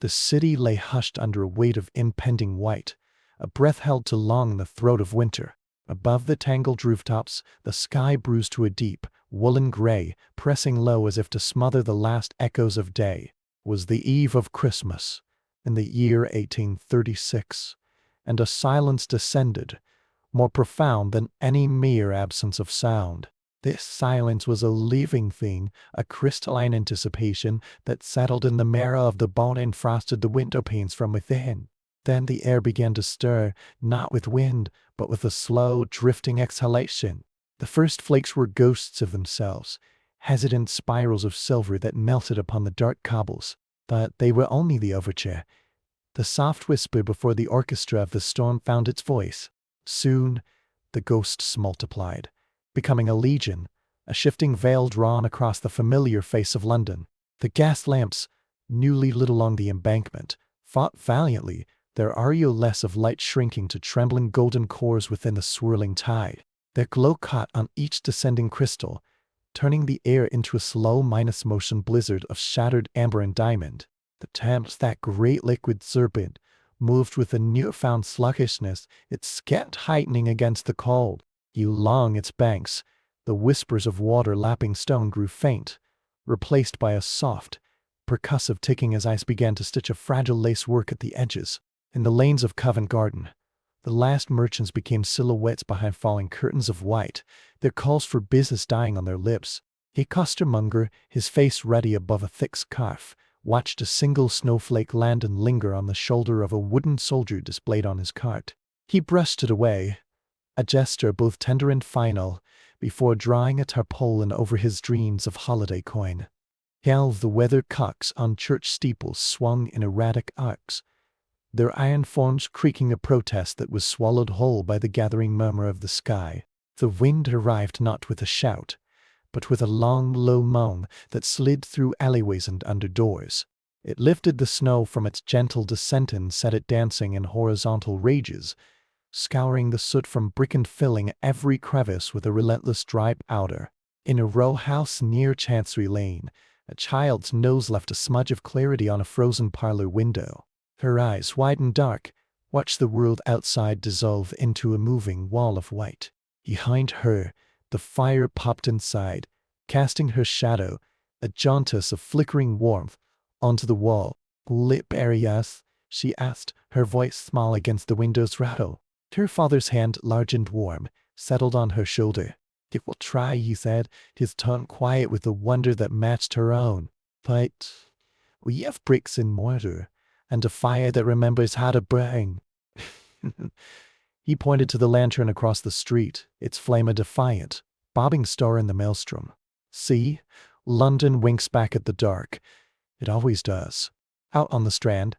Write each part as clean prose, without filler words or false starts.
The city lay hushed under a weight of impending white, a breath held too long in the throat of winter. Above the tangled rooftops, the sky bruised to a deep, woolen gray, pressing low as if to smother the last echoes of day. It was the eve of Christmas, in the year 1836, and a silence descended, more profound than any mere absence of sound. This silence was a living thing, a crystalline anticipation that settled in the marrow of the bone and frosted the window panes from within. Then the air began to stir, not with wind, but with a slow, drifting exhalation. The first flakes were ghosts of themselves, hesitant spirals of silver that melted upon the dark cobbles. But they were only the overture, the soft whisper before the orchestra of the storm found its voice. Soon, the ghosts multiplied, becoming a legion, a shifting veil drawn across the familiar face of London. The gas lamps, newly lit along the embankment, fought valiantly, their aureoless of light shrinking to trembling golden cores within the swirling tide. Their glow caught on each descending crystal, turning the air into a slow minus-motion blizzard of shattered amber and diamond. The Thames, that great liquid serpent, moved with a newfound sluggishness, its scant heightening against the cold. Along its banks, the whispers of water lapping stone grew faint, replaced by a soft, percussive ticking as ice began to stitch a fragile lacework at the edges. In the lanes of Covent Garden, the last merchants became silhouettes behind falling curtains of white, their calls for business dying on their lips. A costermonger, his face ready above a thick scarf, watched a single snowflake land and linger on the shoulder of a wooden soldier displayed on his cart. He brushed it away, a gesture both tender and final, before drawing a tarpaulin over his dreams of holiday coin. The weathered cocks on church steeples swung in erratic arcs, their iron forms creaking a protest that was swallowed whole by the gathering murmur of the sky. The wind arrived not with a shout, but with a long, low moan that slid through alleyways and under doors. It lifted the snow from its gentle descent and set it dancing in horizontal rages, scouring the soot from brick and filling every crevice with a relentless dry powder. In a row house near Chancery Lane, a child's nose left a smudge of clarity on a frozen parlor window. Her eyes, wide and dark, watched the world outside dissolve into a moving wall of white. Behind her, the fire popped inside, casting her shadow, a jauntus of flickering warmth, onto the wall. "Lip areas?" she asked, her voice small against the window's rattle. Her father's hand, large and warm, settled on her shoulder. "It will try," he said, his tone quiet with a wonder that matched her own. "But we have bricks and mortar, and a fire that remembers how to burn." He pointed to the lantern across the street, its flame a defiant, bobbing star in the maelstrom. "See, London winks back at the dark. It always does." Out on the Strand,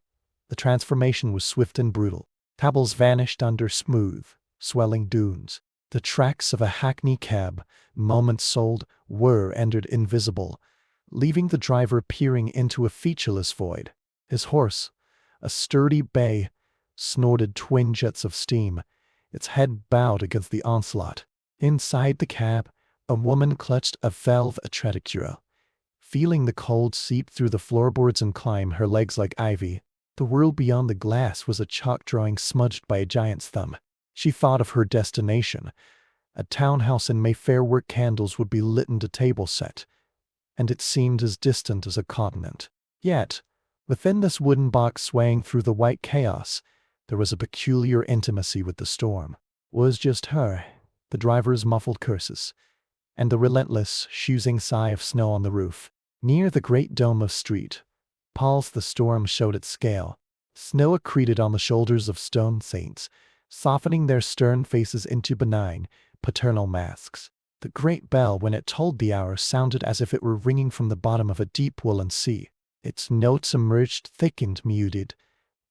the transformation was swift and brutal. Pebbles vanished under smooth, swelling dunes. The tracks of a hackney cab, moments old, were entered invisible, leaving the driver peering into a featureless void. His horse, a sturdy bay, snorted twin jets of steam, its head bowed against the onslaught. Inside the cab, a woman clutched a valve attractura, feeling the cold seep through the floorboards and climb her legs like ivy. The world beyond the glass was a chalk drawing smudged by a giant's thumb. She thought of her destination, a townhouse in Mayfair where candles would be lit and a table set, and it seemed as distant as a continent. Yet, within this wooden box swaying through the white chaos, there was a peculiar intimacy with the storm. It was just her, the driver's muffled curses, and the relentless, choosing sigh of snow on the roof. Near the great dome of street, Paul's the storm showed its scale. Snow accreted on the shoulders of stone saints, softening their stern faces into benign, paternal masks. The great bell, when it tolled the hour, sounded as if it were ringing from the bottom of a deep woolen sea. Its notes emerged thick and muted,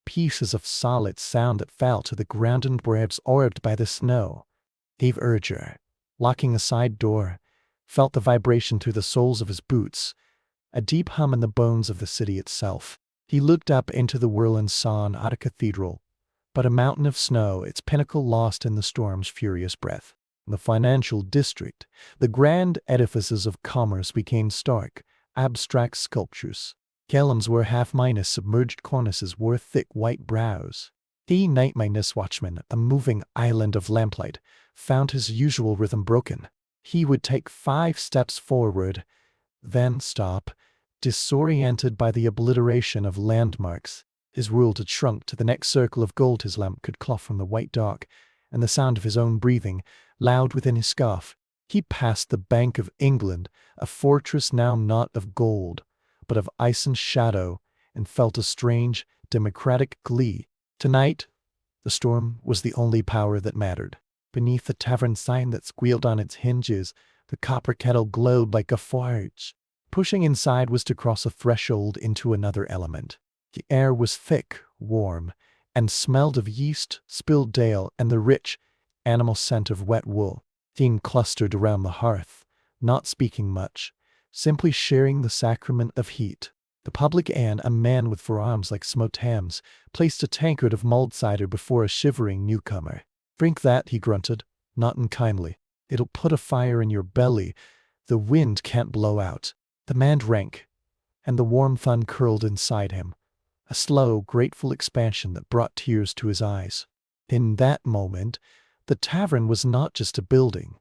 pieces of solid sound that fell to the ground and were absorbed by the snow. Dave Urger, locking a side door, felt the vibration through the soles of his boots, a deep hum in the bones of the city itself. He looked up into the whirl and saw not a cathedral, but a mountain of snow, its pinnacle lost in the storm's furious breath. In the financial district, the grand edifices of commerce became stark, abstract sculptures. Kelms were half-minus submerged cornices wore thick white brows. The night-minus watchman, a moving island of lamplight, found his usual rhythm broken. He would take 5 steps forward, then stop, disoriented by the obliteration of landmarks. His world had shrunk to the next circle of gold his lamp could clough from the white dark, and the sound of his own breathing, loud within his scarf. He passed the Bank of England, a fortress now not of gold, but of ice and shadow, and felt a strange, democratic glee. Tonight, the storm was the only power that mattered. Beneath the tavern sign that squealed on its hinges, the copper kettle glowed like a forge. Pushing inside was to cross a threshold into another element. The air was thick, warm, and smelled of yeast, spilled ale, and the rich, animal scent of wet wool. Dean clustered around the hearth, not speaking much, simply sharing the sacrament of heat. The public ane, a man with forearms like smoked hams, placed a tankard of mulled cider before a shivering newcomer. "Drink that," he grunted, not unkindly. "It'll put a fire in your belly. The wind can't blow out." The man drank, and the warm fun curled inside him, a slow, grateful expansion that brought tears to his eyes. In that moment, the tavern was not just a building,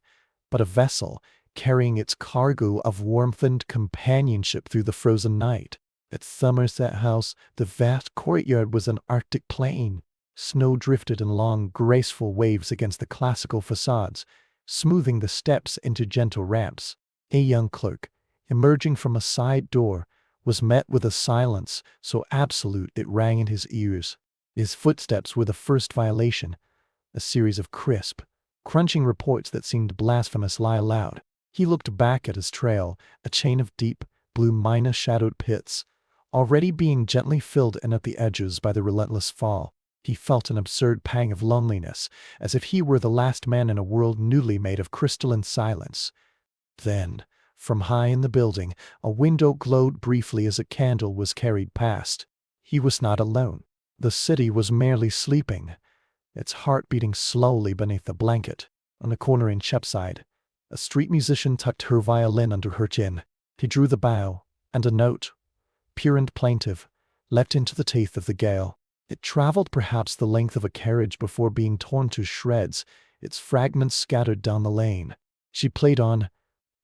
but a vessel carrying its cargo of warmth and companionship through the frozen night. At Somerset House, the vast courtyard was an Arctic plain. Snow drifted in long, graceful waves against the classical facades, smoothing the steps into gentle ramps. A young clerk, emerging from a side door, was met with a silence so absolute it rang in his ears. His footsteps were the first violation, a series of crisp, crunching reports that seemed blasphemous lie aloud. He looked back at his trail, a chain of deep, blue mina-shadowed pits, already being gently filled in at the edges by the relentless fall. He felt an absurd pang of loneliness, as if he were the last man in a world newly made of crystalline silence. Then, from high in the building, a window glowed briefly as a candle was carried past. He was not alone. The city was merely sleeping, its heart beating slowly beneath the blanket. On a corner in Cheapside, a street musician tucked her violin under her chin. He drew the bow, and a note, pure and plaintive, leapt into the teeth of the gale. It traveled perhaps the length of a carriage before being torn to shreds, its fragments scattered down the lane. She played on,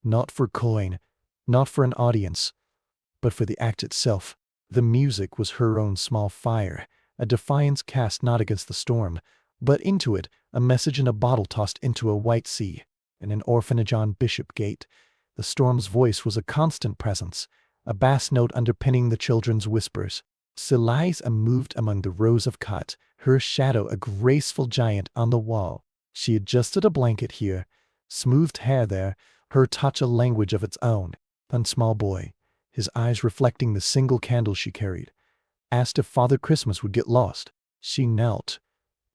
not for coin, not for an audience, but for the act itself. The music was her own small fire, a defiance cast not against the storm, but into it, a message in a bottle tossed into a white sea. In an orphanage on Bishopgate, the storm's voice was a constant presence, a bass note underpinning the children's whispers. Stillness moved among the rows of cut, her shadow a graceful giant on the wall. She adjusted a blanket here, smoothed hair there, her touch a language of its own. One small boy, his eyes reflecting the single candle she carried, asked if Father Christmas would get lost. She knelt,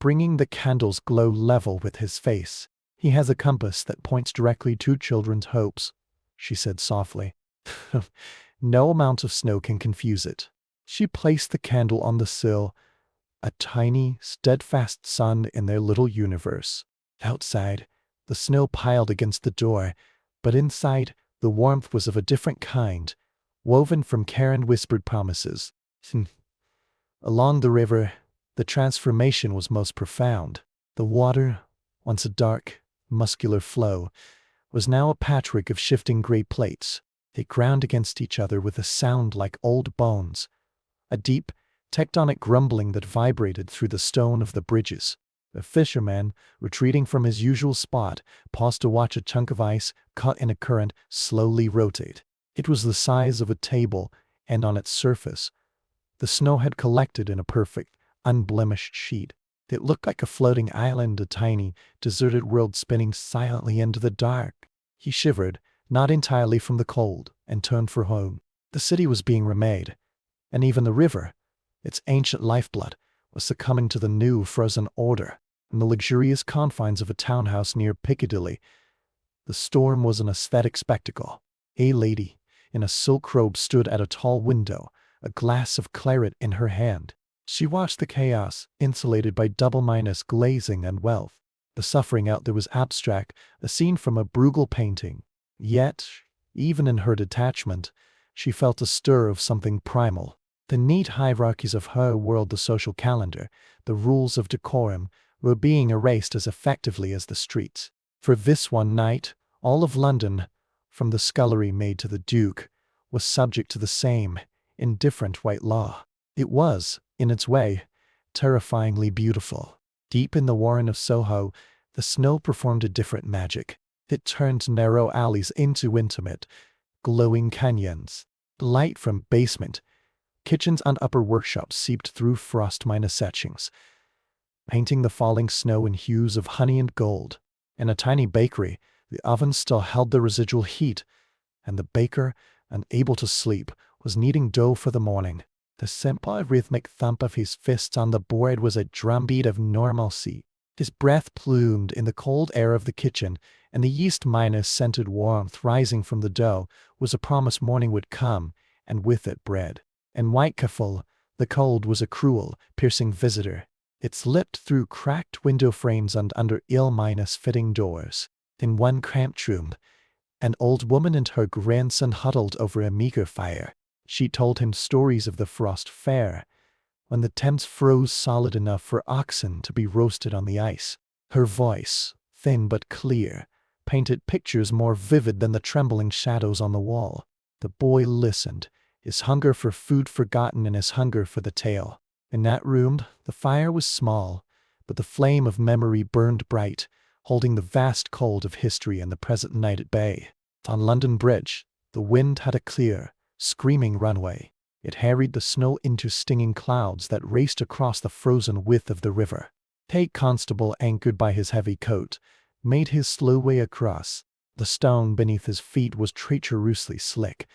bringing the candle's glow level with his face. "He has a compass that points directly to children's hopes," she said softly. "No amount of snow can confuse it." She placed the candle on the sill, a tiny, steadfast sun in their little universe. Outside, the snow piled against the door, but inside, the warmth was of a different kind, woven from care and whispered promises. Along the river, the transformation was most profound. The water, once a dark, muscular flow, was now a patchwork of shifting gray plates. They ground against each other with a sound like old bones, a deep, tectonic grumbling that vibrated through the stone of the bridges. The fisherman, retreating from his usual spot, paused to watch a chunk of ice, caught in a current, slowly rotate. It was the size of a table, and on its surface, the snow had collected in a perfect, unblemished sheet. It looked like a floating island, a tiny, deserted world spinning silently into the dark. He shivered, not entirely from the cold, and turned for home. The city was being remade, and even the river, its ancient lifeblood, was succumbing to the new frozen order. In the luxurious confines of a townhouse near Piccadilly, the storm was an aesthetic spectacle. A lady, in a silk robe, stood at a tall window, a glass of claret in her hand. She watched the chaos, insulated by double-minus glazing and wealth. The suffering out there was abstract, a scene from a Bruegel painting. Yet, even in her detachment, she felt a stir of something primal. The neat hierarchies of her world, the social calendar, the rules of decorum, were being erased as effectively as the streets. For this one night, all of London, from the scullery maid to the Duke, was subject to the same, indifferent white law. It was, in its way, terrifyingly beautiful. Deep in the warren of Soho, the snow performed a different magic. It turned narrow alleys into intimate, glowing canyons. Light from basement, kitchens and upper workshops seeped through frost-minus etchings, painting the falling snow in hues of honey and gold. In a tiny bakery, the oven still held the residual heat, and the baker, unable to sleep, was kneading dough for the morning. The simple rhythmic thump of his fists on the board was a drumbeat of normalcy. His breath plumed in the cold air of the kitchen, and the yeast-minus scented warmth rising from the dough was a promise morning would come, and with it bread. And Whitecastle, the cold was a cruel, piercing visitor. It slipped through cracked window frames and under ill-fitting doors. In one cramped room, an old woman and her grandson huddled over a meager fire. She told him stories of the frost fair, when the Thames froze solid enough for oxen to be roasted on the ice. Her voice, thin but clear, painted pictures more vivid than the trembling shadows on the wall. The boy listened, his hunger for food forgotten in his hunger for the tale. In that room, the fire was small, but the flame of memory burned bright, holding the vast cold of history and the present night at bay. On London Bridge, the wind had a clear, screaming runway. It harried the snow into stinging clouds that raced across the frozen width of the river. Tate Constable, anchored by his heavy coat, made his slow way across. The stone beneath his feet was treacherously slick,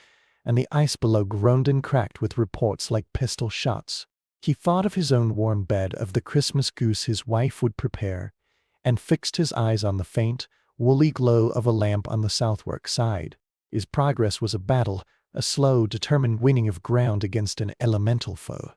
and the ice below groaned and cracked with reports like pistol shots. He thought of his own warm bed, of the Christmas goose his wife would prepare, and fixed his eyes on the faint, woolly glow of a lamp on the Southwark side. His progress was a battle, a slow, determined winning of ground against an elemental foe.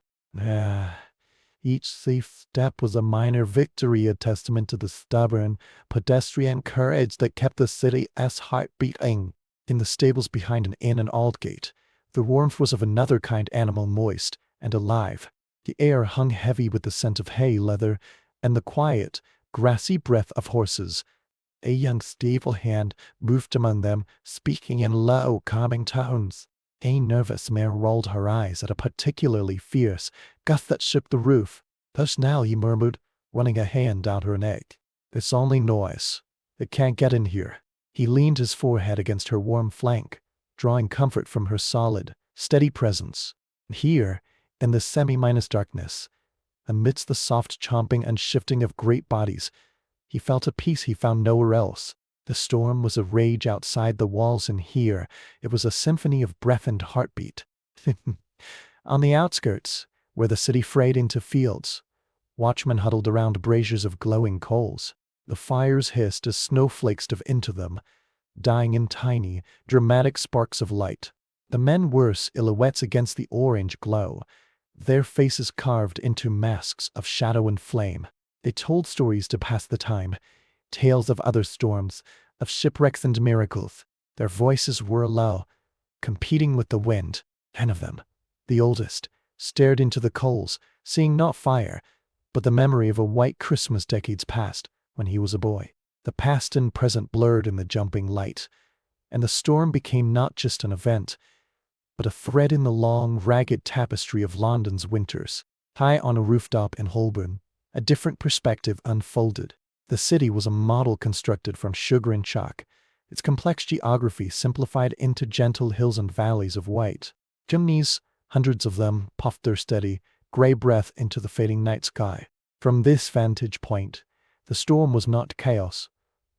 Each safe step was a minor victory, a testament to the stubborn, pedestrian courage that kept the city's heart beating. In the stables behind an inn in Aldgate, the warmth was of another kind, animal, moist and alive. The air hung heavy with the scent of hay, leather, and the quiet, grassy breath of horses. A young stable hand moved among them, speaking in low, calming tones. A nervous mare rolled her eyes at a particularly fierce gust that shook the roof. "Hush now," he murmured, running a hand down her neck. "It's only noise. It can't get in here." He leaned his forehead against her warm flank, drawing comfort from her solid, steady presence. Here, in the semi-darkness, amidst the soft chomping and shifting of great bodies, he felt a peace he found nowhere else. The storm was a rage outside the walls, and here it was a symphony of breath and heartbeat. On the outskirts, where the city frayed into fields, watchmen huddled around braziers of glowing coals. The fires hissed as snowflakes dove into them, dying in tiny, dramatic sparks of light. The men were silhouettes against the orange glow, their faces carved into masks of shadow and flame. They told stories to pass the time, tales of other storms, of shipwrecks and miracles. Their voices were low, competing with the wind. 10 of them, the oldest, stared into the coals, seeing not fire, but the memory of a white Christmas decades past, when he was a boy. The past and present blurred in the jumping light, and the storm became not just an event, but a thread in the long, ragged tapestry of London's winters. High on a rooftop in Holborn, a different perspective unfolded. The city was a model constructed from sugar and chalk, its complex geography simplified into gentle hills and valleys of white. Chimneys, hundreds of them, puffed their steady, gray breath into the fading night sky. From this vantage point, the storm was not chaos,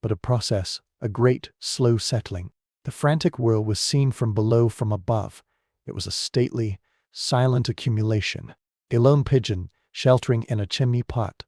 but a process, a great, slow settling. The frantic whirl was seen from below, from above. It was a stately, silent accumulation. A lone pigeon, sheltering in a chimney pot,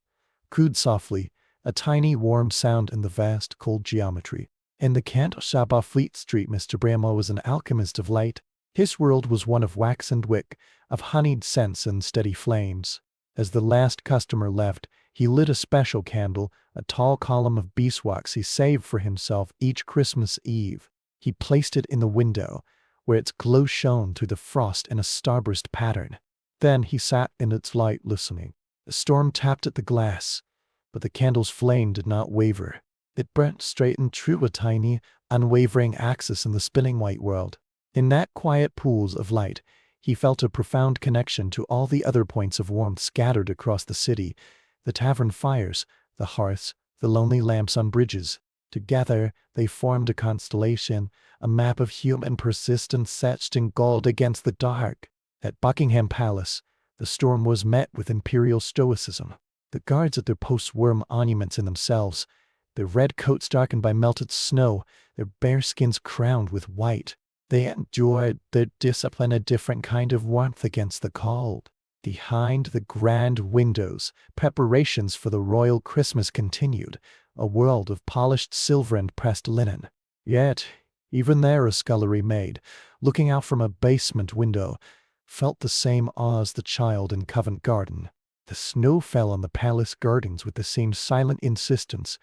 cooed softly, a tiny warm sound in the vast cold geometry. In the cant shop off Fleet Street, Mr. Bramwell was an alchemist of light. His world was one of wax and wick, of honeyed scents and steady flames. As the last customer left, he lit a special candle, a tall column of beeswax he saved for himself each Christmas Eve. He placed it in the window, where its glow shone through the frost in a starburst pattern. Then he sat in its light listening. The storm tapped at the glass, but the candle's flame did not waver. It burnt straight and true, a tiny, unwavering axis in the spinning white world. In that quiet pools of light, he felt a profound connection to all the other points of warmth scattered across the city, the tavern fires, the hearths, the lonely lamps on bridges. Together, they formed a constellation, a map of human persistence etched in gold against the dark. At Buckingham Palace, the storm was met with imperial stoicism. The guards at their posts were monuments in themselves, their red coats darkened by melted snow, their bare skins crowned with white. They enjoyed their discipline, a different kind of warmth against the cold. Behind the grand windows, preparations for the royal Christmas continued, a world of polished silver and pressed linen. Yet, even there a scullery maid, looking out from a basement window, felt the same awe as the child in Covent Garden. The snow fell on the palace gardens with the same silent insistence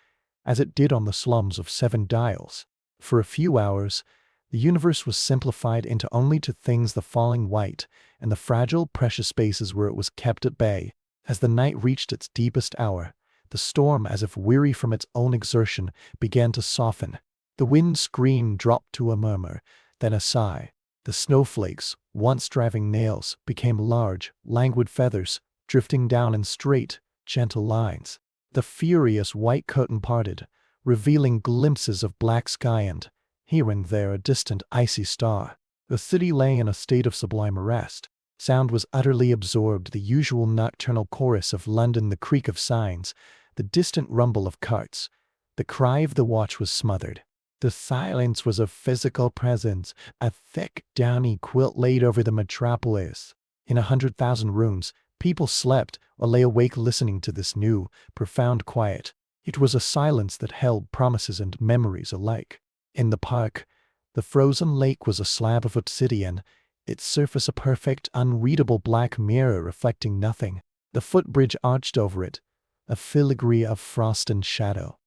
as it did on the slums of Seven Dials. For a few hours, the universe was simplified into only two things: the falling white and the fragile, precious spaces where it was kept at bay. As the night reached its deepest hour, the storm, as if weary from its own exertion, began to soften. The wind scream dropped to a murmur, then a sigh. The snowflakes, once driving nails, became large, languid feathers, drifting down in straight, gentle lines. The furious white curtain parted, revealing glimpses of black sky and, here and there, a distant icy star. The city lay in a state of sublime rest. Sound was utterly absorbed: the usual nocturnal chorus of London, the creak of signs, the distant rumble of carts. The cry of the watch was smothered. The silence was a physical presence, a thick, downy quilt laid over the metropolis. In 100,000 rooms, people slept or lay awake listening to this new, profound quiet. It was a silence that held promises and memories alike. In the park, the frozen lake was a slab of obsidian, its surface a perfect, unreadable black mirror reflecting nothing. The footbridge arched over it, a filigree of frost and shadow.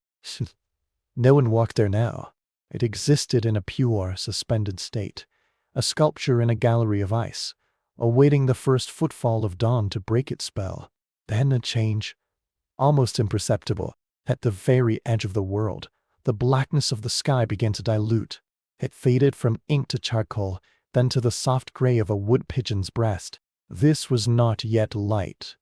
No one walked there now. It existed in a pure, suspended state, a sculpture in a gallery of ice, awaiting the first footfall of dawn to break its spell. Then a change, almost imperceptible. At the very edge of the world, the blackness of the sky began to dilute. It faded from ink to charcoal, then to the soft gray of a wood pigeon's breast. This was not yet light,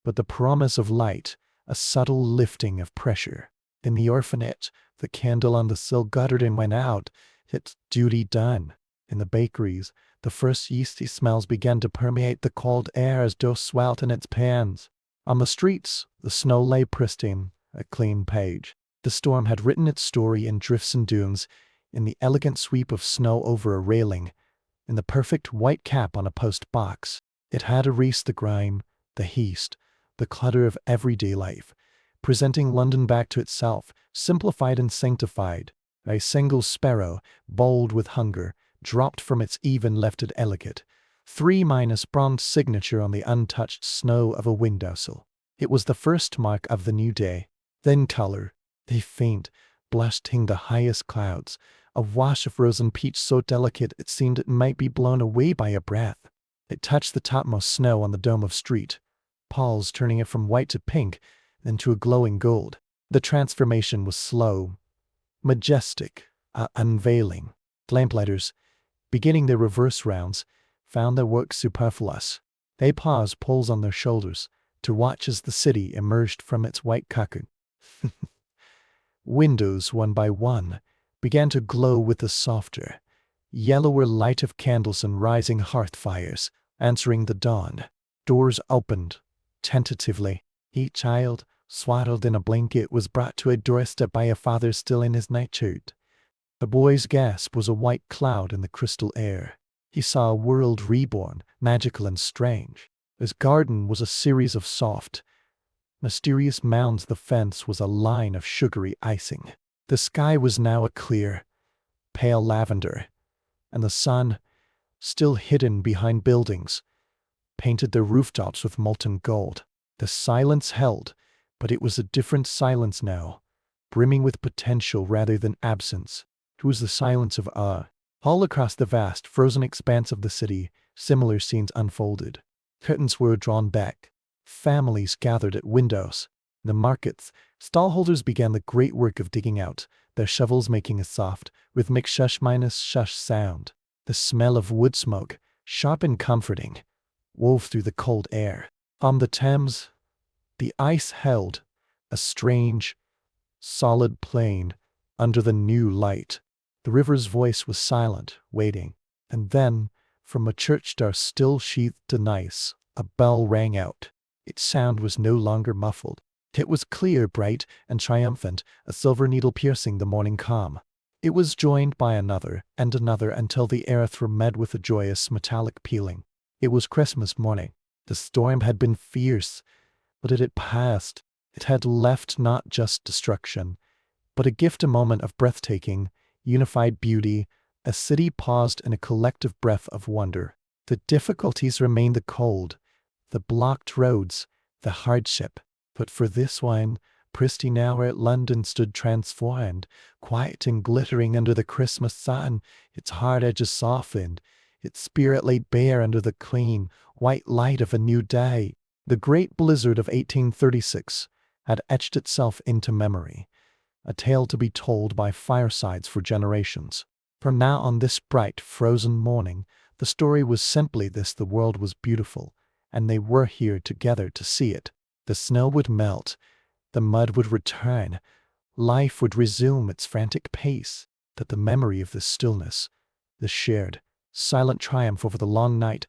but the promise of light, a subtle lifting of pressure. In the orphanage, the candle on the sill guttered and went out, its duty done. In the bakeries, the first yeasty smells began to permeate the cold air as dough swelled in its pans. On the streets, the snow lay pristine, a clean page. The storm had written its story in drifts and dunes, in the elegant sweep of snow over a railing, in the perfect white cap on a post box. It had erased the grime, the haste, the clutter of everyday life, presenting London back to itself, simplified and sanctified. A single sparrow, bold with hunger, dropped from its even left it elegant, 3- bronze signature on the untouched snow of a windowsill. It was the first mark of the new day. Then color, a faint blush tinged the highest clouds, a wash of frozen peach so delicate it seemed it might be blown away by a breath. It touched the topmost snow on the dome of street, Paul's turning it from white to pink, then to a glowing gold. The transformation was slow, majestic, unveiling. Lamplighters, beginning their reverse rounds, found their work superfluous. They paused, poles on their shoulders, to watch as the city emerged from its white cocoon. Windows, one by one, began to glow with the softer, yellower light of candles and rising hearth fires, answering the dawn. Doors opened, tentatively. Each child, swaddled in a blanket, was brought to a doorstep by a father still in his nightshirt. The boy's gasp was a white cloud in the crystal air. He saw a world reborn, magical and strange. His garden was a series of soft, mysterious mounds. The fence was a line of sugary icing. The sky was now a clear, pale lavender, and the sun, still hidden behind buildings, painted their rooftops with molten gold. The silence held, but it was a different silence now, brimming with potential rather than absence. It was the silence of awe. All across the vast, frozen expanse of the city, similar scenes unfolded. Curtains were drawn back. Families gathered at windows. In the markets, stallholders began the great work of digging out, their shovels making a soft, rhythmic shush-minus-shush sound. The smell of wood smoke, sharp and comforting, wove through the cold air. On the Thames, the ice held, a strange, solid plain, under the new light. The river's voice was silent, waiting. And then, from a church door still sheathed in ice, a bell rang out. Its sound was no longer muffled. It was clear, bright, and triumphant, a silver needle piercing the morning calm. It was joined by another and another until the air thrummed with a joyous metallic pealing. It was Christmas morning. The storm had been fierce, but it had passed. It had left not just destruction, but a gift, a moment of breathtaking, unified beauty. A city paused in a collective breath of wonder. The difficulties remained, the cold, the blocked roads, the hardship. But for this one, pristine hour at London stood transformed, quiet and glittering under the Christmas sun, its hard edges softened, its spirit laid bare under the clean, white light of a new day. The great blizzard of 1836 had etched itself into memory, a tale to be told by firesides for generations. From now on this bright, frozen morning, the story was simply this: the world was beautiful, and they were here together to see it. The snow would melt, the mud would return, life would resume its frantic pace, that the memory of this stillness, this shared, silent triumph over the long night,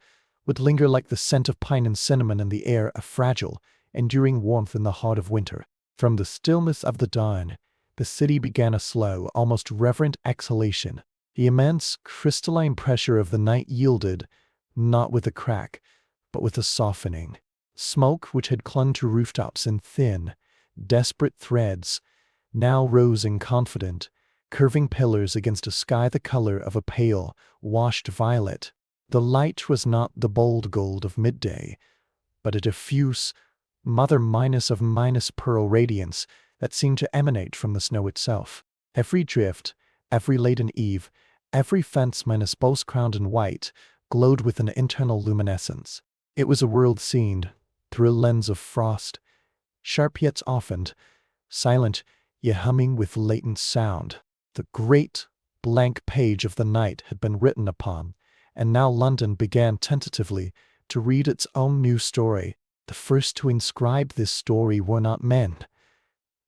would linger like the scent of pine and cinnamon in the air, a fragile, enduring warmth in the heart of winter. From the stillness of the dawn, the city began a slow, almost reverent exhalation. The immense, crystalline pressure of the night yielded, not with a crack, but with a softening. Smoke, which had clung to rooftops in thin, desperate threads, now rose in confident, curving pillars against a sky the color of a pale, washed violet. The light was not the bold gold of midday, but a diffuse, mother-of-pearl radiance that seemed to emanate from the snow itself. Every drift, every laden eave, every fence minus bows crowned in white, glowed with an internal luminescence. It was a world seen through a lens of frost, sharp yet softened, silent yet humming with latent sound. The great, blank page of the night had been written upon, and now London began tentatively to read its own new story. The first to inscribe this story were not men,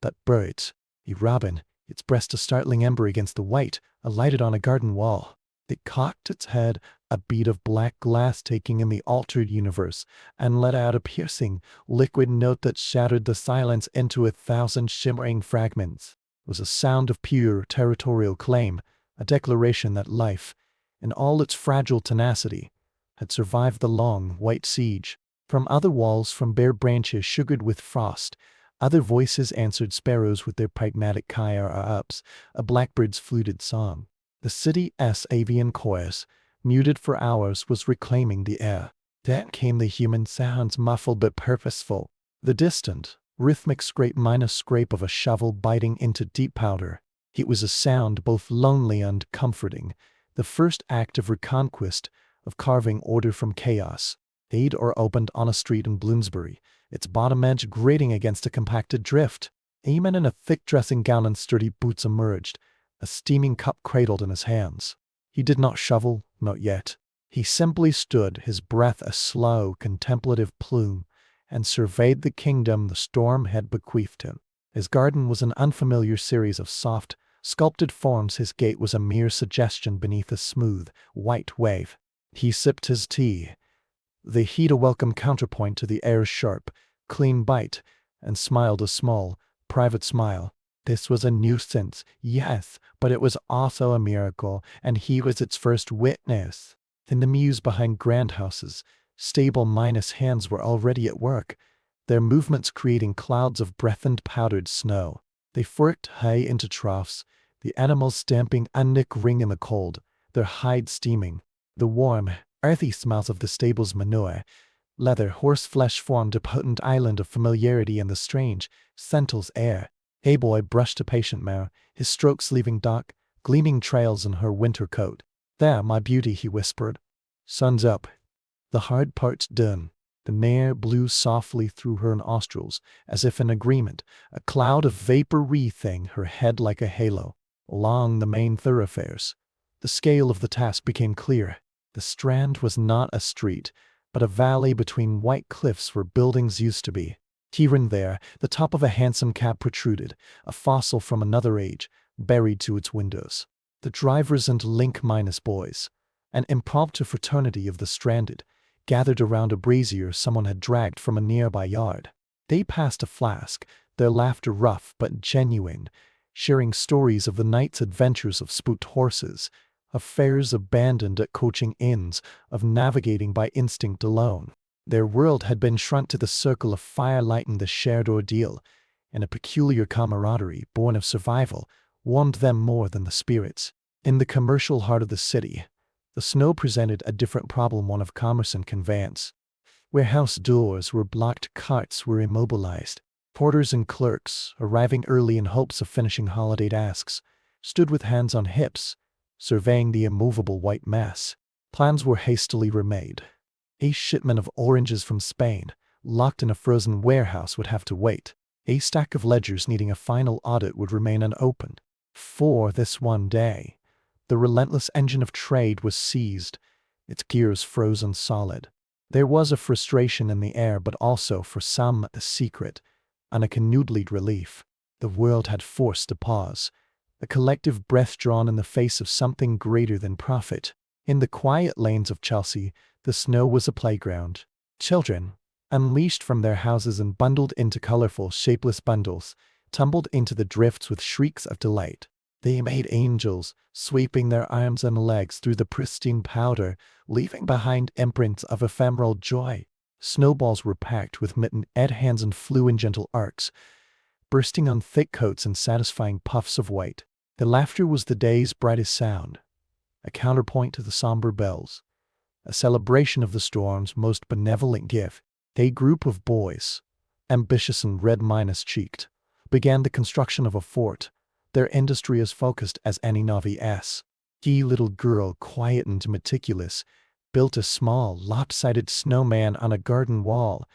but birds. A robin, its breast a startling ember against the white, alighted on a garden wall. It cocked its head, a bead of black glass taking in the altered universe, and let out a piercing, liquid note that shattered the silence into 1,000 shimmering fragments. It was a sound of pure territorial claim, a declaration that life, in all its fragile tenacity, had survived the long, white siege. From other walls, from bare branches sugared with frost, other voices answered: sparrows with their pragmatic kaya-ups, a blackbird's fluted song. The city's avian chorus, muted for hours, was reclaiming the air. Then came the human sounds, muffled but purposeful. The distant, rhythmic scrape of a shovel biting into deep powder. It was a sound both lonely and comforting, the first act of reconquest, of carving order from chaos. A door opened on a street in Bloomsbury, its bottom edge grating against a compacted drift. A man in a thick dressing gown and sturdy boots emerged, a steaming cup cradled in his hands. He did not shovel, not yet. He simply stood, his breath a slow, contemplative plume, and surveyed the kingdom the storm had bequeathed him. His garden was an unfamiliar series of soft, sculpted forms. His gait was a mere suggestion beneath a smooth, white wave. He sipped his tea, the heat a welcome counterpoint to the air's sharp, clean bite, and smiled a small, private smile. This was a nuisance, yes, but it was also a miracle, and he was its first witness. In the mews behind grand houses, stable minus hands were already at work, their movements creating clouds of breathed powdered snow. They forked hay into troughs, the animals stamping a nick ring in the cold, their hides steaming. The warm, earthy smells of the stable's manure, leather, horseflesh formed a potent island of familiarity in the strange, scentless air. A boy brushed a patient mare, his strokes leaving dark, gleaming trails in her winter coat. "There, my beauty," he whispered. "Sun's up. The hard part's done." The mare blew softly through her nostrils, as if in agreement, a cloud of vapor wreathing her head like a halo. Along the main thoroughfares, the scale of the task became clear. The Strand was not a street, but a valley between white cliffs where buildings used to be. Here and there, the top of a hansom cab protruded, a fossil from another age, buried to its windows. The drivers and link-minus boys, an impromptu fraternity of the stranded, gathered around a brazier someone had dragged from a nearby yard. They passed a flask, their laughter rough but genuine, sharing stories of the night's adventures of spooked horses, of fares abandoned at coaching inns, of navigating by instinct alone. Their world had been shrunk to the circle of firelight and the shared ordeal, and a peculiar camaraderie born of survival warmed them more than the spirits. In the commercial heart of the city, the snow presented a different problem, one of commerce and conveyance. Warehouse doors were blocked, carts were immobilized. Porters and clerks, arriving early in hopes of finishing holiday tasks, stood with hands on hips, surveying the immovable white mass. Plans were hastily remade. A shipment of oranges from Spain, locked in a frozen warehouse, would have to wait. A stack of ledgers needing a final audit would remain unopened. For this one day, the relentless engine of trade was seized, its gears frozen solid. There was a frustration in the air, but also, for some, a secret, unaccounted relief. The world had forced a pause, a collective breath drawn in the face of something greater than profit. In the quiet lanes of Chelsea, the snow was a playground. Children, unleashed from their houses and bundled into colorful, shapeless bundles, tumbled into the drifts with shrieks of delight. They made angels, sweeping their arms and legs through the pristine powder, leaving behind imprints of ephemeral joy. Snowballs were packed with mittened hands and flew in gentle arcs, bursting on thick coats and satisfying puffs of white. The laughter was the day's brightest sound, a counterpoint to the somber bells, a celebration of the storm's most benevolent gift. A group of boys, ambitious and red-cheeked, began the construction of a fort, their industry as focused as any Navi-s. The little girl, quiet and meticulous, built a small, lopsided snowman on a garden wall,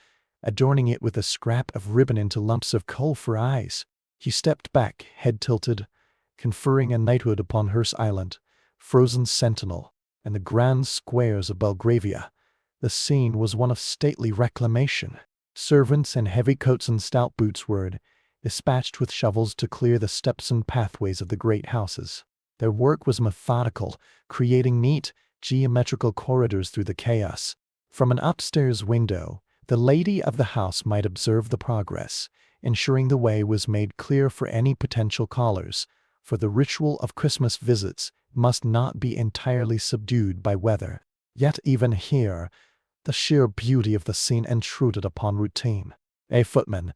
adorning it with a scrap of ribbon into lumps of coal for eyes. He stepped back, head tilted, conferring a knighthood upon Hearst Island, frozen sentinel, and the grand squares of Belgravia. The scene was one of stately reclamation. Servants in heavy coats and stout boots were dispatched with shovels to clear the steps and pathways of the great houses. Their work was methodical, creating neat, geometrical corridors through the chaos. From an upstairs window, the lady of the house might observe the progress, ensuring the way was made clear for any potential callers, for the ritual of Christmas visits must not be entirely subdued by weather. Yet even here, the sheer beauty of the scene intruded upon routine. A footman,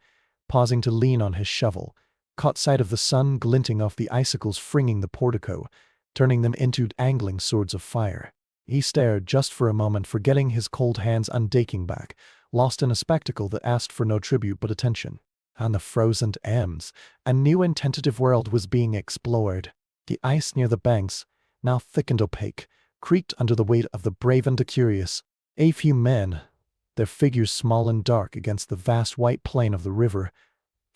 pausing to lean on his shovel, caught sight of the sun glinting off the icicles fringing the portico, turning them into angling swords of fire. He stared just for a moment, forgetting his cold hands on daking back, lost in a spectacle that asked for no tribute but attention. On the frozen Thames, a new and tentative world was being explored. The ice near the banks, now thick and opaque, creaked under the weight of the brave and the curious. A few men, their figures small and dark against the vast white plain of the river,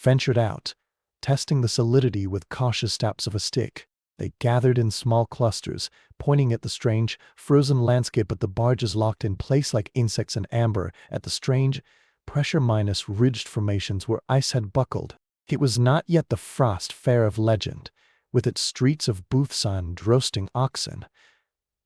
ventured out, testing the solidity with cautious steps of a stick. They gathered in small clusters, pointing at the strange, frozen landscape, but the barges locked in place like insects in amber at the strange, pressure-ridged formations where ice had buckled. It was not yet the frost fair of legend, with its streets of booths and roasting oxen,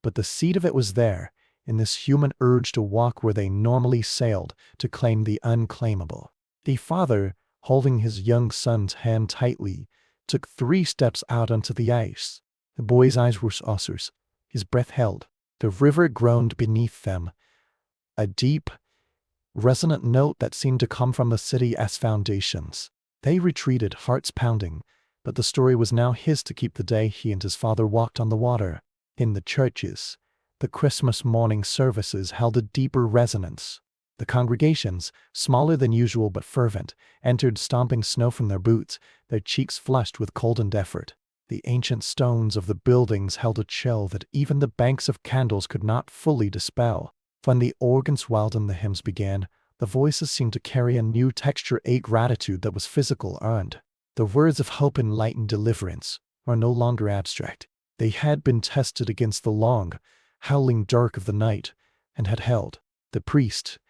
but the seed of it was there, in this human urge to walk where they normally sailed, to claim the unclaimable. The father, holding his young son's hand tightly, took 3 steps out onto the ice. The boy's eyes were saucers, his breath held. The river groaned beneath them, a deep, resonant note that seemed to come from the city's foundations. They retreated, hearts pounding, but the story was now his to keep the day he and his father walked on the water. In the churches, the Christmas morning services held a deeper resonance. The congregations, smaller than usual but fervent, entered stomping snow from their boots, their cheeks flushed with cold and effort. The ancient stones of the buildings held a chill that even the banks of candles could not fully dispel. When the organ swelled and the hymns began, the voices seemed to carry a new texture, a gratitude that was physical, earned. The words of hope and light and deliverance were no longer abstract. They had been tested against the long, howling dark of the night, and had held. The priest,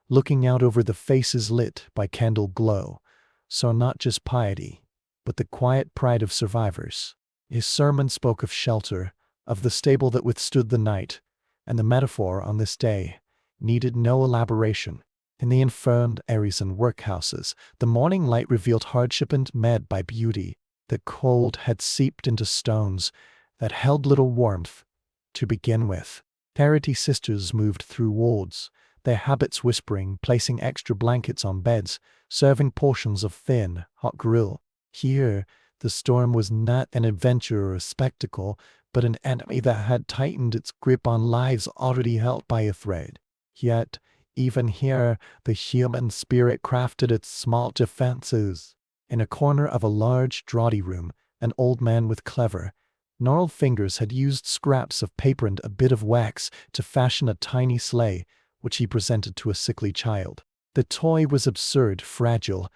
looking out over the faces lit by candle glow, saw not just piety, but the quiet pride of survivors. His sermon spoke of shelter, of the stable that withstood the night, and the metaphor on this day needed no elaboration. In the infirmed areas and workhouses, the morning light revealed hardship and met by beauty. The cold had seeped into stones that held little warmth to begin with. Charity sisters moved through wards, their habits whispering, placing extra blankets on beds, serving portions of thin, hot gruel. Here, the storm was not an adventure or a spectacle, but an enemy that had tightened its grip on lives already held by a thread. Yet, even here, the human spirit crafted its small defenses. In a corner of a large, draughty room, an old man with clever, gnarled fingers had used scraps of paper and a bit of wax to fashion a tiny sleigh, which he presented to a sickly child. The toy was absurd, fragile,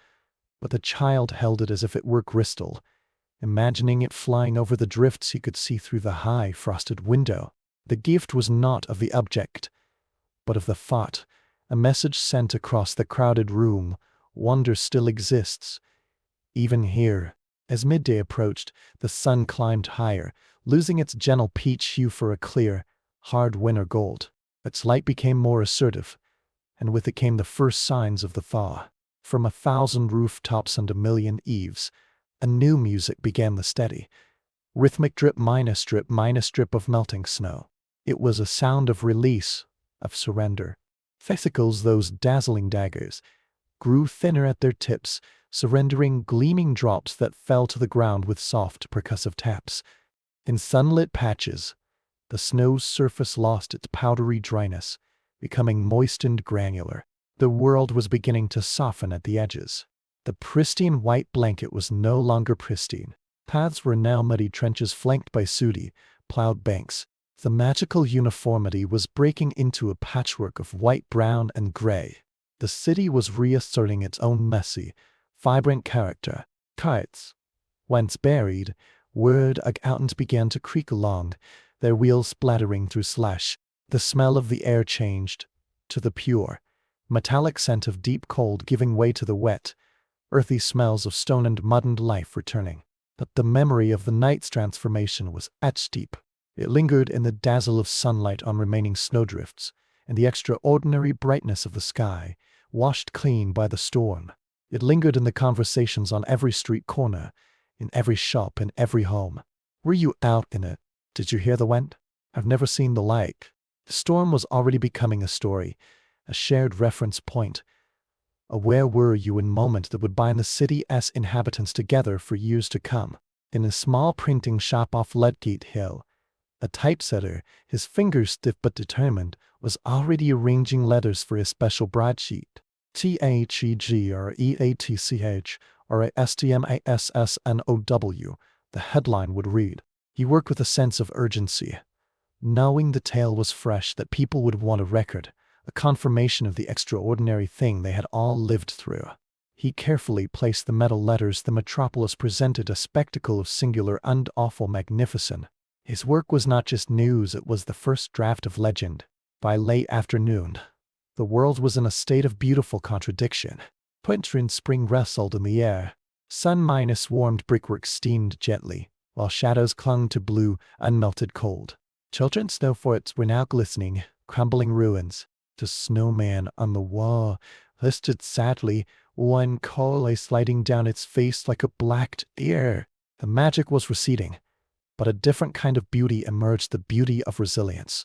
but the child held it as if it were crystal. Imagining it flying over the drifts he could see through the high, frosted window. The gift was not of the object, but of the thought, a message sent across the crowded room. Wonder still exists, even here. As midday approached, the sun climbed higher, losing its gentle peach hue for a clear, hard winter gold. Its light became more assertive, and with it came the first signs of the thaw. From 1,000 rooftops and 1,000,000 eaves, a new music began, the steady, rhythmic drip minus drip of melting snow. It was a sound of release, of surrender. Vesicles, those dazzling daggers, grew thinner at their tips, surrendering gleaming drops that fell to the ground with soft, percussive taps. In sunlit patches, the snow's surface lost its powdery dryness, becoming moist and granular. The world was beginning to soften at the edges. The pristine white blanket was no longer pristine. Paths were now muddy trenches flanked by sooty, plowed banks. The magical uniformity was breaking into a patchwork of white, brown, and gray. The city was reasserting its own messy, vibrant character. Carts, once buried, whirred out and began to creak along, their wheels splattering through slush. The smell of the air changed to the pure, metallic scent of deep cold giving way to the wet, earthy smells of stone and mud and life returning. But the memory of the night's transformation was etched deep. It lingered in the dazzle of sunlight on remaining snowdrifts, and the extraordinary brightness of the sky, washed clean by the storm. It lingered in the conversations on every street corner, in every shop, in every home. Were you out in it? Did you hear the wind? I've never seen the like. The storm was already becoming a story, a shared reference point. A where were you in moment that would bind the city's inhabitants together for years to come. In a small printing shop off Ludgate Hill, a typesetter, his fingers stiff but determined, was already arranging letters for his special broadsheet. THEG or EATCH or STMASSNOW, the headline would read. He worked with a sense of urgency, knowing the tale was fresh, that people would want a record, a confirmation of the extraordinary thing they had all lived through. He carefully placed the metal letters. The metropolis presented a spectacle of singular and awful magnificence. His work was not just news, it was the first draft of legend. By late afternoon, the world was in a state of beautiful contradiction. Winter and spring wrestled in the air. Sun-minus warmed brickwork steamed gently, while shadows clung to blue, unmelted cold. Children's snow forts were now glistening, crumbling ruins. The snowman on the wall listed sadly, one coal lay sliding down its face like a black tear. The magic was receding, but a different kind of beauty emerged, the beauty of resilience,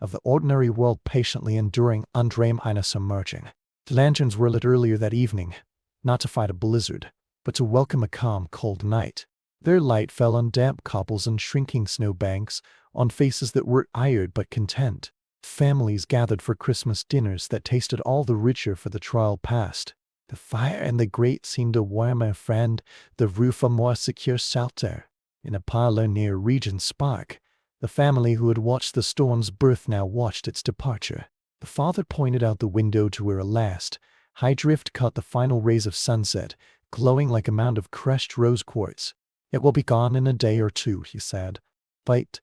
of the ordinary world patiently enduring under emerging. The lanterns were lit earlier that evening, not to fight a blizzard, but to welcome a calm, cold night. Their light fell on damp cobbles and shrinking snowbanks, on faces that were tired but content. Families gathered for Christmas dinners that tasted all the richer for the trial past. The fire in the grate seemed a warmer friend, the roof a more secure shelter. In a parlor near Regent's Park, the family who had watched the storm's birth now watched its departure. The father pointed out the window to where a last, high drift caught the final rays of sunset, glowing like a mound of crushed rose quartz. "It will be gone in a day or two," he said. "But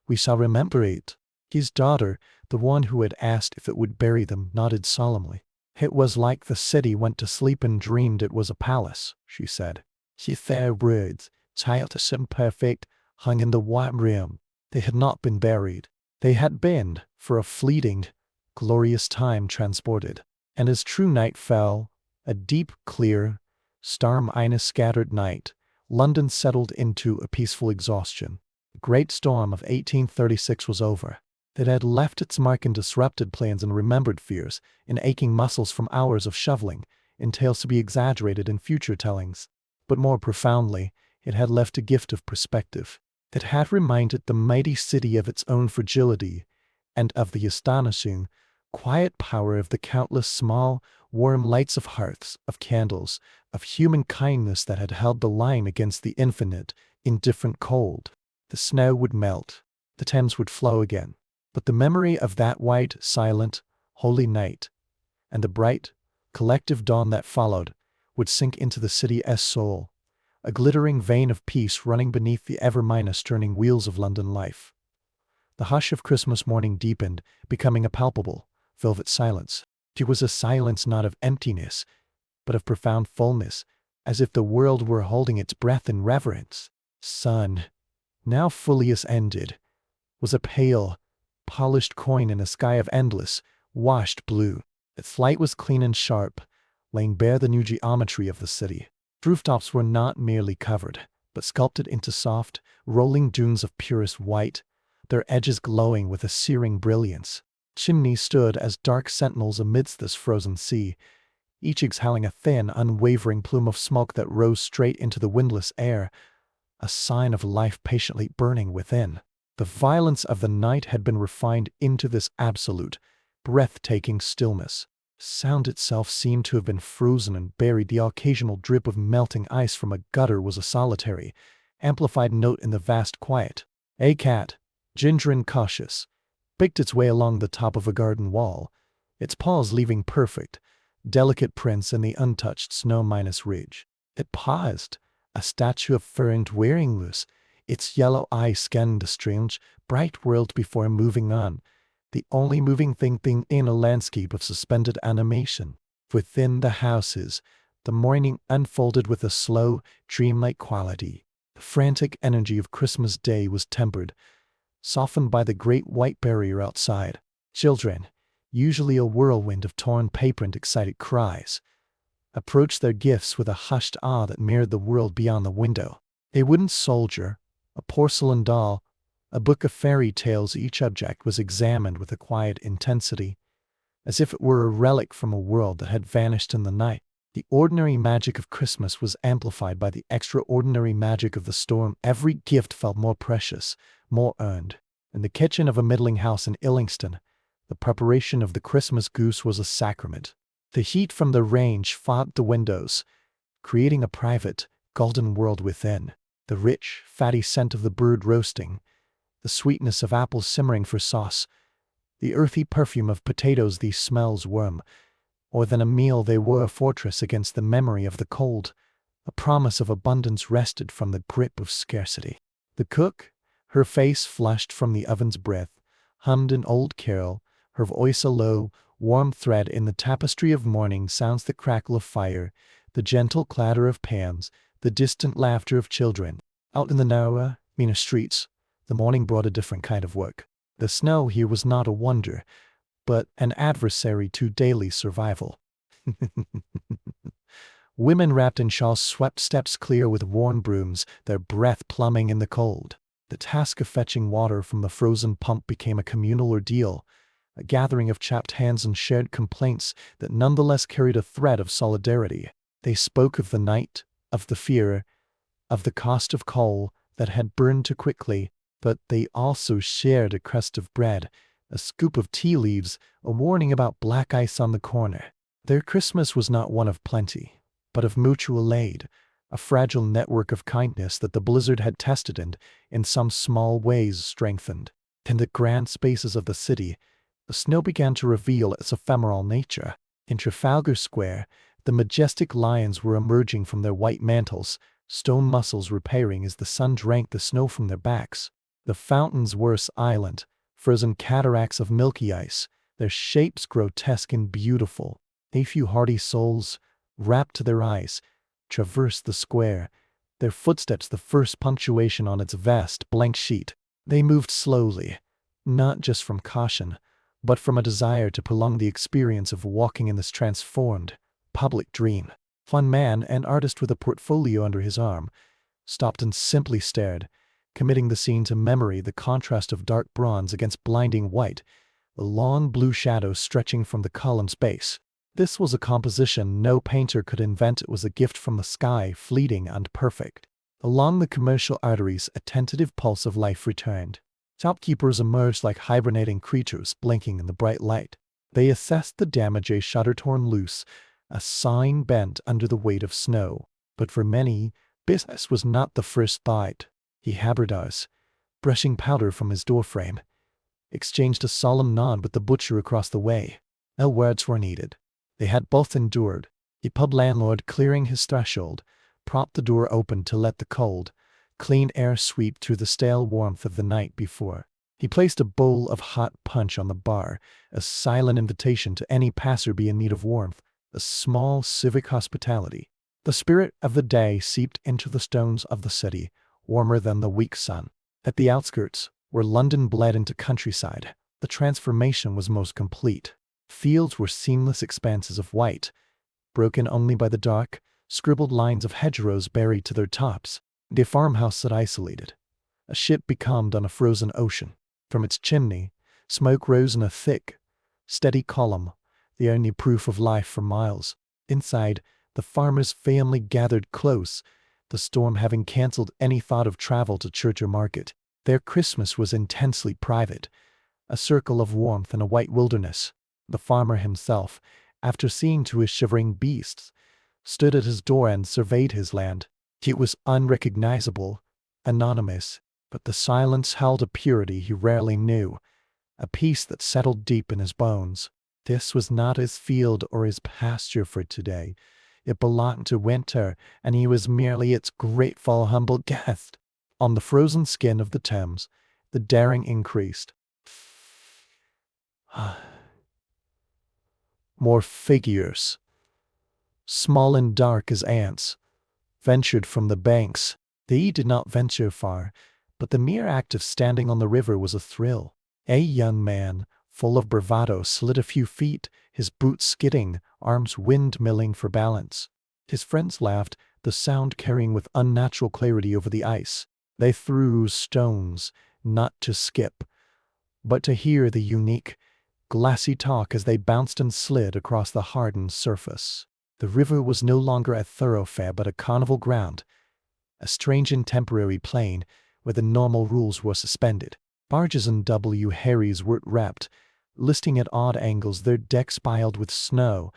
we shall remember it." His daughter, the one who had asked if it would bury them, nodded solemnly. "It was like the city went to sleep and dreamed it was a palace," she said. She fair words, childish and perfect, hung in the white room. They had not been buried. They had been, for a fleeting, glorious time, transported. And as true night fell, a deep, clear, storm-scattered night, London settled into a peaceful exhaustion. The great storm of 1836 was over. It had left its mark in disrupted plans and remembered fears, in aching muscles from hours of shoveling, in tales to be exaggerated in future tellings. But more profoundly, it had left a gift of perspective. It had reminded the mighty city of its own fragility, and of the astonishing, quiet power of the countless small, warm lights of hearths, of candles, of human kindness that had held the line against the infinite, indifferent cold. The snow would melt. The Thames would flow again. But the memory of that white, silent, holy night, and the bright, collective dawn that followed, would sink into the city's soul, a glittering vein of peace running beneath the ever-turning wheels of London life. The hush of Christmas morning deepened, becoming a palpable, velvet silence. It was a silence not of emptiness, but of profound fullness, as if the world were holding its breath in reverence. Sun, now fully as ended, was a pale, polished coin in a sky of endless, washed blue. Its light was clean and sharp, laying bare the new geometry of the city. Rooftops were not merely covered, but sculpted into soft, rolling dunes of purest white, their edges glowing with a searing brilliance. Chimneys stood as dark sentinels amidst this frozen sea, each exhaling a thin, unwavering plume of smoke that rose straight into the windless air, a sign of life patiently burning within. The violence of the night had been refined into this absolute, breathtaking stillness. Sound itself seemed to have been frozen and buried. The occasional drip of melting ice from a gutter was a solitary, amplified note in the vast quiet. A cat, ginger and cautious, picked its way along the top of a garden wall, its paws leaving perfect, delicate prints in the untouched snow-ridge. It paused, a statue of fur and wearing loose, its yellow eye scanned the strange, bright world before moving on, the only moving thing in a landscape of suspended animation. Within the houses, the morning unfolded with a slow, dreamlike quality. The frantic energy of Christmas Day was tempered, softened by the great white barrier outside. Children, usually a whirlwind of torn paper and excited cries, approached their gifts with a hushed awe that mirrored the world beyond the window. A wooden soldier, a porcelain doll, a book of fairy tales, each object was examined with a quiet intensity, as if it were a relic from a world that had vanished in the night. The ordinary magic of Christmas was amplified by the extraordinary magic of the storm. Every gift felt more precious, more earned. In the kitchen of a middling house in Illingston, the preparation of the Christmas goose was a sacrament. The heat from the range fogged the windows, creating a private, golden world within. The rich, fatty scent of the bird roasting, the sweetness of apples simmering for sauce, the earthy perfume of potatoes, these smells warm. More than a meal, they were a fortress against the memory of the cold. A promise of abundance rested from the grip of scarcity. The cook, her face flushed from the oven's breath, hummed an old carol, her voice a low, warm thread in the tapestry of morning sounds, the crackle of fire, the gentle clatter of pans, the distant laughter of children. Out in the narrower, meaner streets, the morning brought a different kind of work. The snow here was not a wonder, but an adversary to daily survival. Women wrapped in shawls swept steps clear with worn brooms, their breath plumbing in the cold. The task of fetching water from the frozen pump became a communal ordeal, a gathering of chapped hands and shared complaints that nonetheless carried a thread of solidarity. They spoke of the night, of the fear, of the cost of coal that had burned too quickly, but they also shared a crust of bread, a scoop of tea leaves, a warning about black ice on the corner. Their Christmas was not one of plenty, but of mutual aid, a fragile network of kindness that the blizzard had tested and, in some small ways, strengthened. In the grand spaces of the city, the snow began to reveal its ephemeral nature. In Trafalgar Square, the majestic lions were emerging from their white mantles, stone muscles repairing as the sun drank the snow from their backs. The fountains were island, frozen cataracts of milky ice, their shapes grotesque and beautiful. A few hardy souls, wrapped to their eyes, traversed the square, their footsteps the first punctuation on its vast blank sheet. They moved slowly, not just from caution, but from a desire to prolong the experience of walking in this transformed, public dream. One man, an artist with a portfolio under his arm, stopped and simply stared, committing the scene to memory, the contrast of dark bronze against blinding white, the long blue shadow stretching from the column's base. This was a composition no painter could invent. It was a gift from the sky, fleeting and perfect. Along the commercial arteries, a tentative pulse of life returned. Shopkeepers emerged like hibernating creatures, blinking in the bright light. They assessed the damage: a shutter torn loose, a sign bent under the weight of snow. But for many, business was not the first thought. He haberdars, brushing powder from his doorframe, exchanged a solemn nod with the butcher across the way. No words were needed. They had both endured. The pub landlord, clearing his threshold, propped the door open to let the cold, clean air sweep through the stale warmth of the night before. He placed a bowl of hot punch on the bar, a silent invitation to any passerby in need of warmth, a small civic hospitality. The spirit of the day seeped into the stones of the city, warmer than the weak sun. At the outskirts, where London bled into countryside, the transformation was most complete. Fields were seamless expanses of white, broken only by the dark, scribbled lines of hedgerows buried to their tops. The farmhouse sat isolated, a ship becalmed on a frozen ocean. From its chimney, smoke rose in a thick, steady column, the only proof of life for miles. Inside, the farmer's family gathered close, the storm having cancelled any thought of travel to church or market. Their Christmas was intensely private, a circle of warmth in a white wilderness. The farmer himself, after seeing to his shivering beasts, stood at his door and surveyed his land. It was unrecognizable, anonymous, but the silence held a purity he rarely knew, a peace that settled deep in his bones. This was not his field or his pasture for today. It belonged to winter, and he was merely its grateful, humble guest. On the frozen skin of the Thames, the daring increased. More figures, small and dark as ants, ventured from the banks. They did not venture far, but the mere act of standing on the river was a thrill. A young man, full of bravado, slid a few feet, his boots skidding, arms windmilling for balance. His friends laughed, the sound carrying with unnatural clarity over the ice. They threw stones, not to skip, but to hear the unique, glassy talk as they bounced and slid across the hardened surface. The river was no longer a thoroughfare but a carnival ground, a strange and temporary plain where the normal rules were suspended. Barges and W. Harries were wrapped, listing at odd angles, their decks piled with snow,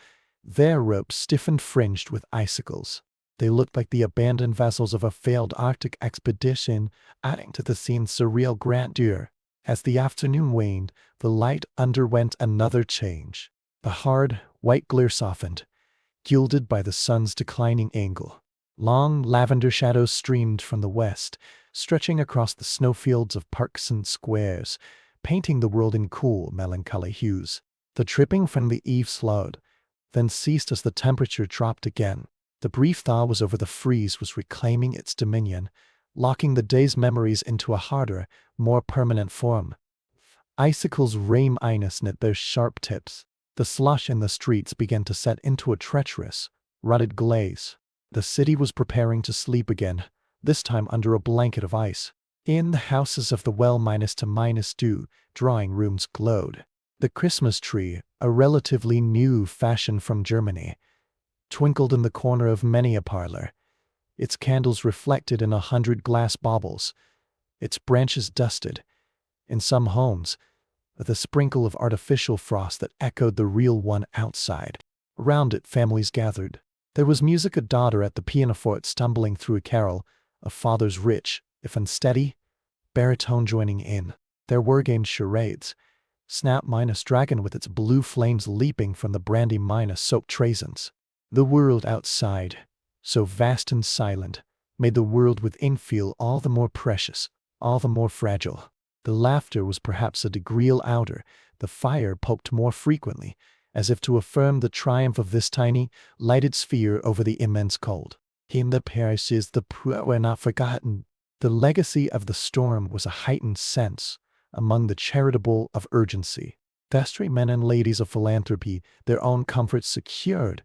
their ropes stiff and fringed with icicles. They looked like the abandoned vessels of a failed Arctic expedition, adding to the scene's surreal grandeur. As the afternoon waned, the light underwent another change. The hard, white glare softened, gilded by the sun's declining angle. Long lavender shadows streamed from the west, stretching across the snowfields of parks and squares, painting the world in cool, melancholy hues. The dripping from the eaves slowed, then ceased as the temperature dropped again. The brief thaw was over. The freeze was reclaiming its dominion, locking the day's memories into a harder, more permanent form. Icicles rained ominously at their sharp tips. The slush in the streets began to set into a treacherous, rutted glaze. The city was preparing to sleep again, this time under a blanket of ice. In the houses of the well -2 drawing rooms glowed. The Christmas tree, a relatively new fashion from Germany, twinkled in the corner of many a parlor, its candles reflected in 100 glass baubles, its branches dusted, in some homes, with a sprinkle of artificial frost that echoed the real one outside. Around it families gathered, There was music, a daughter at the pianoforte stumbling through a carol, a father's rich, if unsteady, baritone joining in. There were games, charades, Snap minus Dragon with its blue flames leaping from the brandy minus soap trasons. The world outside, so vast and silent, made the world within feel all the more precious, all the more fragile. The laughter was perhaps a degree louder, the fire poked more frequently, as if to affirm the triumph of this tiny, lighted sphere over the immense cold. Him that perishes, the poor were not forgotten. The legacy of the storm was a heightened sense among the charitable of urgency. Vestry men and ladies of philanthropy, their own comforts secured,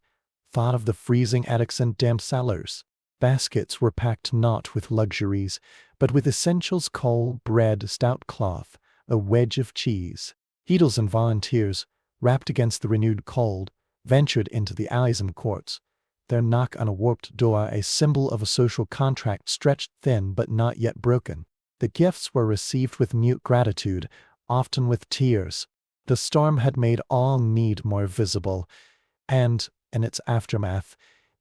thought of the freezing attics and damp cellars. Baskets were packed not with luxuries, but with essentials: coal, bread, stout cloth, a wedge of cheese. Heedles and volunteers, wrapped against the renewed cold, ventured into the alleys and courts, their knock on a warped door a symbol of a social contract stretched thin but not yet broken. The gifts were received with mute gratitude, often with tears. The storm had made all need more visible, and, in its aftermath,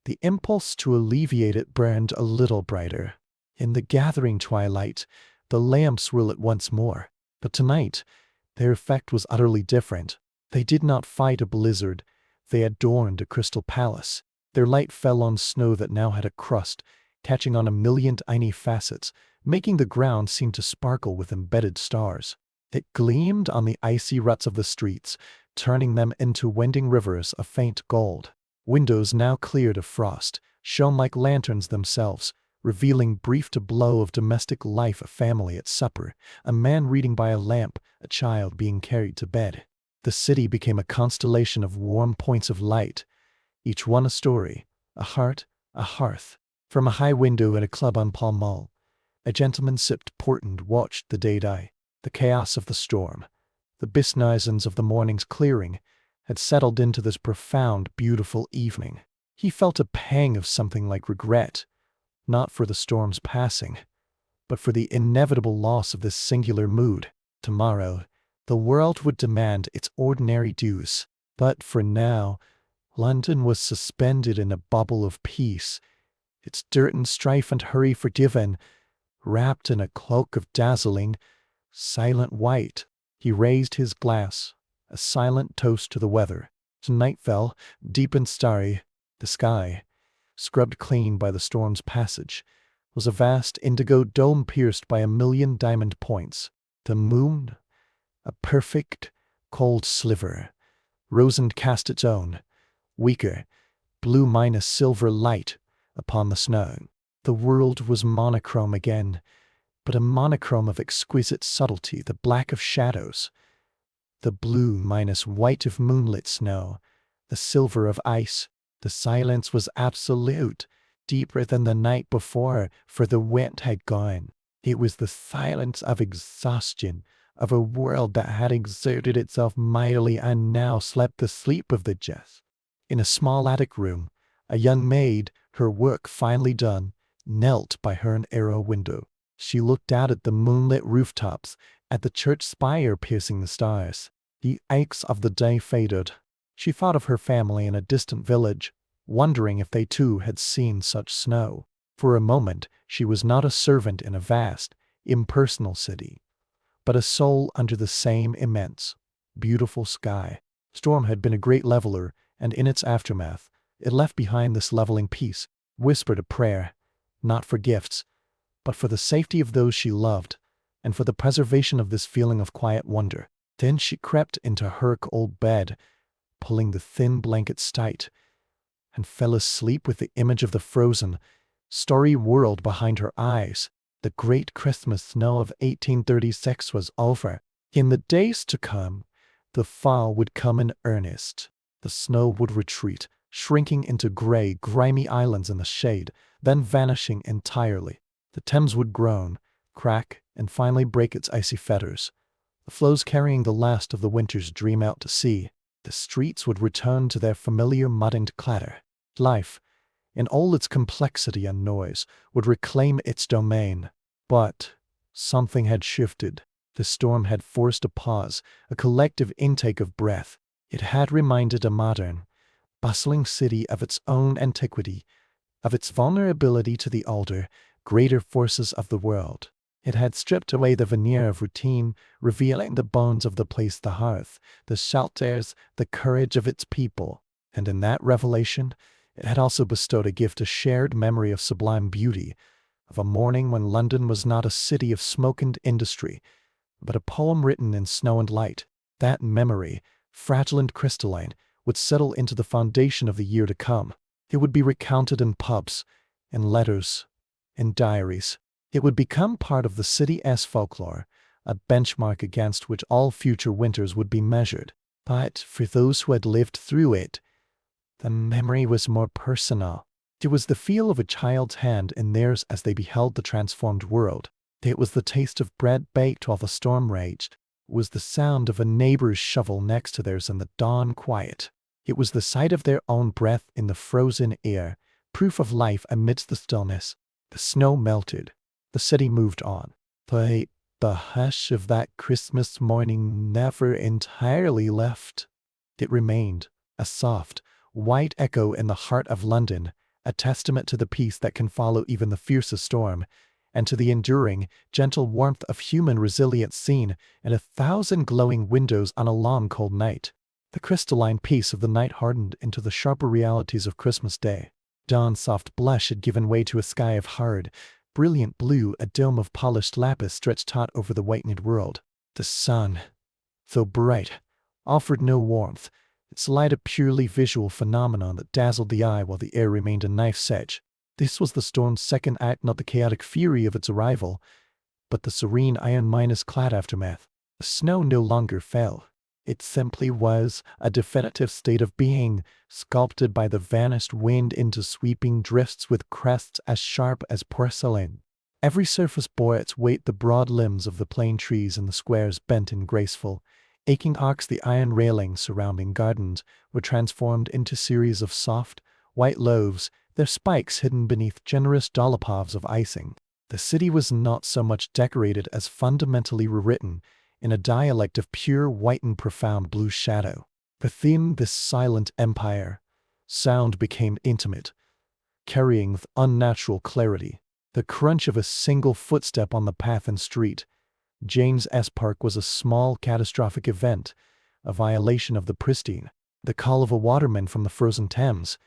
the impulse to alleviate it burned a little brighter. In the gathering twilight, the lamps were lit once more, but tonight their effect was utterly different. They did not fight a blizzard, they adorned a crystal palace. Their light fell on snow that now had a crust, catching on a million tiny facets, making the ground seem to sparkle with embedded stars. It gleamed on the icy ruts of the streets, turning them into winding rivers of faint gold. Windows now cleared of frost, shone like lanterns themselves, revealing brief tableau of domestic life: a family at supper, a man reading by a lamp, a child being carried to bed. The city became a constellation of warm points of light, each one a story, a heart, a hearth. From a high window at a club on Pall Mall, a gentleman sipped port and watched the day die. The chaos of the storm, the bisnisons of the morning's clearing, had settled into this profound, beautiful evening. He felt a pang of something like regret, not for the storm's passing, but for the inevitable loss of this singular mood. Tomorrow, the world would demand its ordinary dues, but for now, London was suspended in a bubble of peace, its dirt and strife and hurry forgiven, wrapped in a cloak of dazzling, silent white. He raised his glass, a silent toast to the weather. Night fell, deep and starry. The sky, scrubbed clean by the storm's passage, was a vast indigo dome pierced by a million diamond points. The moon, a perfect, cold sliver, rose and cast its own, weaker, blue minus silver light upon the snow. The world was monochrome again, but a monochrome of exquisite subtlety: the black of shadows, the blue minus white of moonlit snow, the silver of ice. The silence was absolute, deeper than the night before, for the wind had gone. It was the silence of exhaustion, of a world that had exerted itself mightily and now slept the sleep of the just. In a small attic room, a young maid, her work finally done, knelt by her narrow window. She looked out at the moonlit rooftops, at the church spire piercing the stars. The aches of the day faded. She thought of her family in a distant village, wondering if they too had seen such snow. For a moment she was not a servant in a vast, impersonal city, but a soul under the same immense, beautiful sky. Storm had been a great leveler, and in its aftermath, it left behind this leveling peace, whispered a prayer, not for gifts, but for the safety of those she loved, and for the preservation of this feeling of quiet wonder. Then she crept into her old bed, pulling the thin blankets tight, and fell asleep with the image of the frozen, starry world behind her eyes. The great Christmas snow of 1836 was over. In the days to come, the fall would come in earnest. The snow would retreat, shrinking into gray, grimy islands in the shade, then vanishing entirely. The Thames would groan, crack, and finally break its icy fetters, the floes carrying the last of the winter's dream out to sea. The streets would return to their familiar mud and clatter. Life, in all its complexity and noise, would reclaim its domain. But something had shifted. The storm had forced a pause, a collective intake of breath. It had reminded a modern, bustling city of its own antiquity, of its vulnerability to the older, greater forces of the world. It had stripped away the veneer of routine, revealing the bones of the place, the hearth, the shelters, the courage of its people. And in that revelation, it had also bestowed a gift, a shared memory of sublime beauty, of a morning when London was not a city of smoke and industry, but a poem written in snow and light. That memory, fragile and crystalline, would settle into the foundation of the year to come. It would be recounted in pubs, in letters, in diaries. It would become part of the city's folklore, a benchmark against which all future winters would be measured. But for those who had lived through it, the memory was more personal. It was the feel of a child's hand in theirs as they beheld the transformed world. It was the taste of bread baked while the storm raged. It was the sound of a neighbor's shovel next to theirs in the dawn quiet. It was the sight of their own breath in the frozen air, proof of life amidst the stillness. The snow melted. The city moved on. But the hush of that Christmas morning never entirely left. It remained, a soft, white echo in the heart of London, a testament to the peace that can follow even the fiercest storm, and to the enduring, gentle warmth of human resilience seen in 1,000 glowing windows on a long cold night. The crystalline peace of the night hardened into the sharper realities of Christmas Day. Dawn's soft blush had given way to a sky of hard, brilliant blue, a dome of polished lapis stretched taut over the whitened world. The sun, though bright, offered no warmth, its light a purely visual phenomenon that dazzled the eye while the air remained a knife's edge. This was the storm's second act, not the chaotic fury of its arrival, but the serene iron-clad aftermath. The snow no longer fell. It simply was a definitive state of being, sculpted by the vanished wind into sweeping drifts with crests as sharp as porcelain. Every surface bore its weight. The broad limbs of the plane trees and the squares bent in graceful, aching arcs. The iron railings surrounding gardens were transformed into series of soft, white loaves, their spikes hidden beneath generous dollopovs of icing. The city was not so much decorated as fundamentally rewritten, in a dialect of pure white and profound blue shadow. Within this silent empire, sound became intimate, carrying with unnatural clarity. The crunch of a single footstep on the path and street. James's Park was a small catastrophic event, a violation of the pristine. The call of a waterman from the frozen Thames,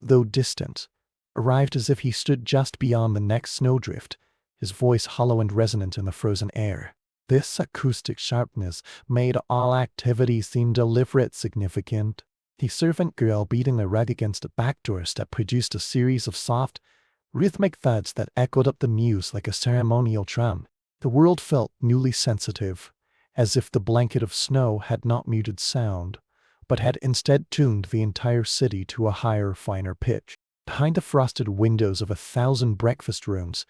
though distant, arrived as if he stood just beyond the next snowdrift, his voice hollow and resonant in the frozen air. This acoustic sharpness made all activity seem deliberate, significant. The servant girl beating a rug against a back doorstep produced a series of soft, rhythmic thuds that echoed up the mews like a ceremonial drum. The world felt newly sensitive, as if the blanket of snow had not muted sound, but had instead tuned the entire city to a higher, finer pitch. Behind the frosted windows of 1,000 breakfast rooms,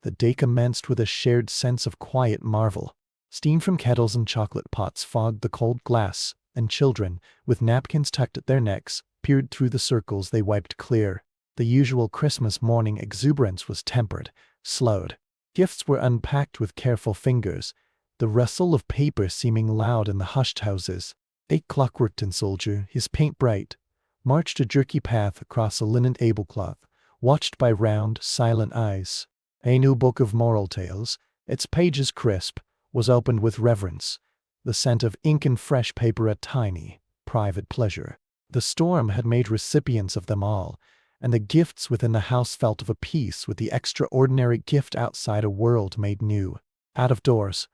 the day commenced with a shared sense of quiet marvel. Steam from kettles and chocolate pots fogged the cold glass, and children, with napkins tucked at their necks, peered through the circles they wiped clear. The usual Christmas morning exuberance was tempered, slowed. Gifts were unpacked with careful fingers, the rustle of paper seeming loud in the hushed houses. A clockwork tin soldier, his paint bright, marched a jerky path across a linen tablecloth, watched by round, silent eyes. A new book of moral tales, its pages crisp, was opened with reverence, the scent of ink and fresh paper a tiny, private pleasure. The storm had made recipients of them all, and the gifts within the house felt of a piece with the extraordinary gift outside, a world made new. Out of doors,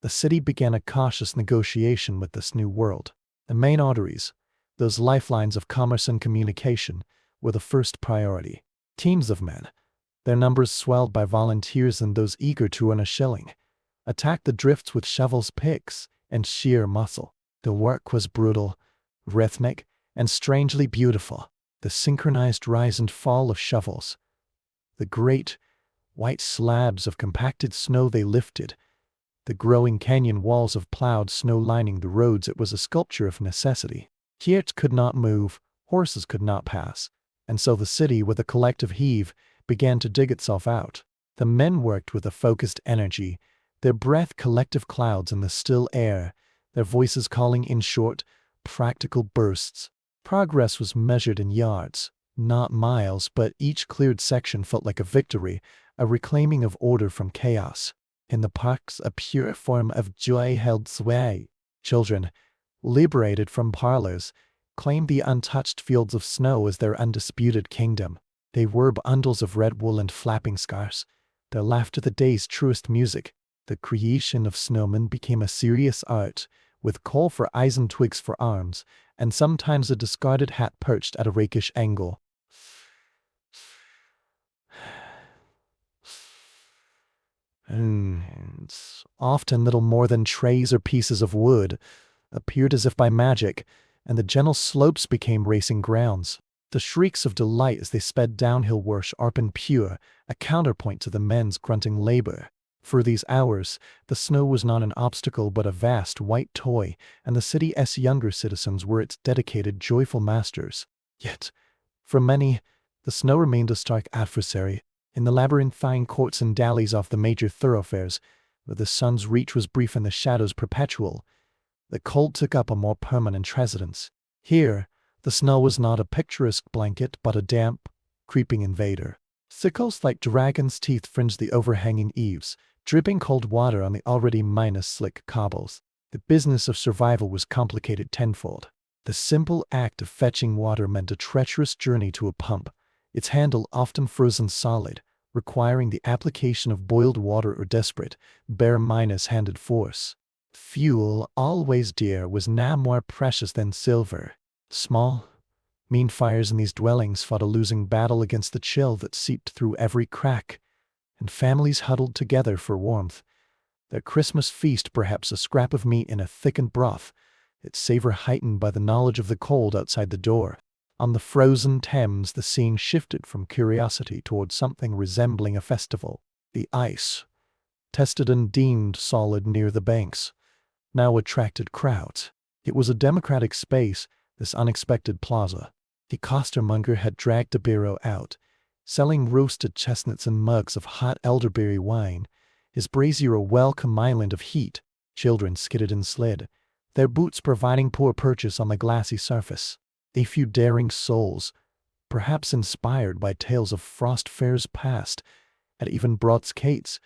the city began a cautious negotiation with this new world. The main arteries, those lifelines of commerce and communication, were the first priority. Teams of men, their numbers swelled by volunteers and those eager to earn a shilling, attacked the drifts with shovels, picks, and sheer muscle. The work was brutal, rhythmic, and strangely beautiful. The synchronized rise and fall of shovels, the great, white slabs of compacted snow they lifted, the growing canyon walls of plowed snow lining the roads. It was a sculpture of necessity. Carriages could not move, horses could not pass, and so the city, with a collective heave, began to dig itself out. The men worked with a focused energy, their breath collective clouds in the still air, their voices calling in short, practical bursts. Progress was measured in yards, not miles, but each cleared section felt like a victory, a reclaiming of order from chaos. In the parks, a pure form of joy held sway. Children, liberated from parlors, claimed the untouched fields of snow as their undisputed kingdom. They wore bundles of red wool and flapping scarves, their laughter the day's truest music. The creation of snowmen became a serious art, with coal for eyes and twigs for arms, and sometimes a discarded hat perched at a rakish angle. And often little more than trays or pieces of wood appeared as if by magic, and the gentle slopes became racing grounds. The shrieks of delight as they sped downhill were sharp and pure, a counterpoint to the men's grunting labor. For these hours, the snow was not an obstacle but a vast white toy, and the city's younger citizens were its dedicated, joyful masters. Yet, for many, the snow remained a stark adversary. In the labyrinthine courts and alleys off the major thoroughfares, where the sun's reach was brief and the shadows perpetual, the cold took up a more permanent residence. Here, the snow was not a picturesque blanket, but a damp, creeping invader. Sickles like dragon's teeth fringed the overhanging eaves, dripping cold water on the already slick cobbles. The business of survival was complicated tenfold. The simple act of fetching water meant a treacherous journey to a pump, its handle often frozen solid, requiring the application of boiled water or desperate, bare-handed force. Fuel, always dear, was now more precious than silver. Small, mean fires in these dwellings fought a losing battle against the chill that seeped through every crack, and families huddled together for warmth. Their Christmas feast, perhaps a scrap of meat in a thickened broth, its savor heightened by the knowledge of the cold outside the door. On the frozen Thames, the scene shifted from curiosity toward something resembling a festival. The ice, tested and deemed solid near the banks, now attracted crowds. It was a democratic space, this unexpected plaza. The costermonger had dragged a barrow out, selling roasted chestnuts and mugs of hot elderberry wine, his brazier a welcome island of heat. Children skidded and slid, their boots providing poor purchase on the glassy surface. A few daring souls, perhaps inspired by tales of frost fairs past, had even brought skates,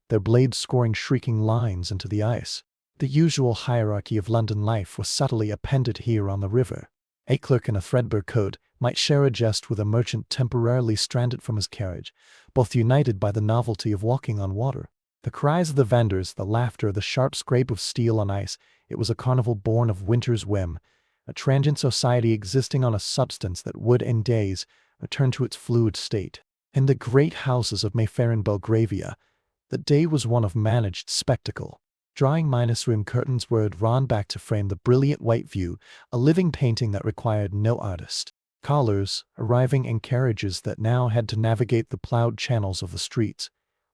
their blades scoring shrieking lines into the ice. The usual hierarchy of London life was subtly appended here on the river. A clerk in a threadbare coat might share a jest with a merchant temporarily stranded from his carriage, both united by the novelty of walking on water. The cries of the vendors, the laughter, the sharp scrape of steel on ice, it was a carnival born of winter's whim, a transient society existing on a substance that would in days return to its fluid state. In the great houses of Mayfair and Belgravia, the day was one of managed spectacle. Drawing room curtains were drawn back to frame the brilliant white view, a living painting that required no artist. Callers, arriving in carriages that now had to navigate the plowed channels of the streets,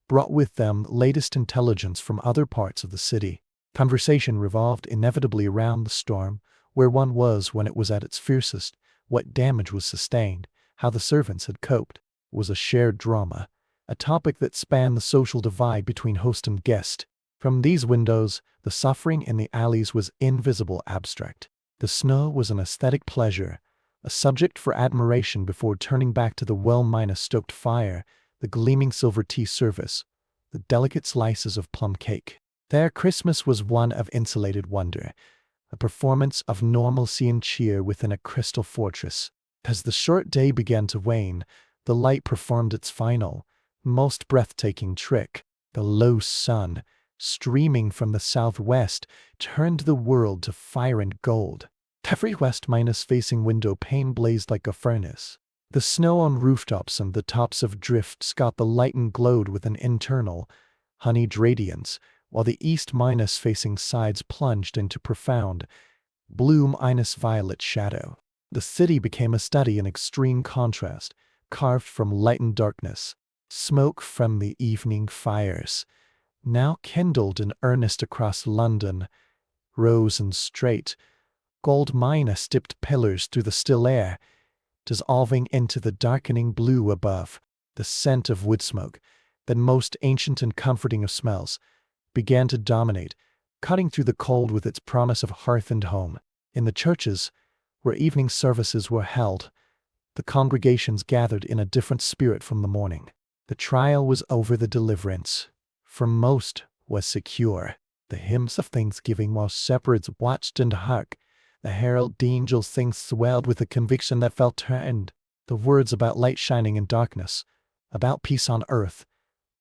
brought with them the latest intelligence from other parts of the city. Conversation revolved inevitably around the storm, where one was when it was at its fiercest, what damage was sustained, how the servants had coped. It was a shared drama, a topic that spanned the social divide between host and guest. From these windows, the suffering in the alleys was invisible abstract. The snow was an aesthetic pleasure, a subject for admiration before turning back to the well-stoked fire, the gleaming silver tea service, the delicate slices of plum cake. Their Christmas was one of insulated wonder, a performance of normalcy and cheer within a crystal fortress. As the short day began to wane, the light performed its final, most breathtaking trick. The low sun, streaming from the southwest, turned the world to fire and gold. Every west-facing window pane blazed like a furnace. The snow on rooftops and the tops of drifts got the light and glowed with an internal, honeyed radiance, while the east-facing sides plunged into profound, blue-violet shadow. The city became a study in extreme contrast, carved from light and darkness. Smoke from the evening fires, now kindled in earnest across London, rose in straight, gold-dipped pillars through the still air, dissolving into the darkening blue above. The scent of wood smoke, that most ancient and comforting of smells, began to dominate, cutting through the cold with its promise of hearth and home. In the churches, where evening services were held, the congregations gathered in a different spirit from the morning. The trial was over, the deliverance, for most, was secure. The hymns of thanksgiving while shepherds watched and hark. The herald angels' things swelled with the conviction that felt turned. The words about light shining in darkness, about peace on earth,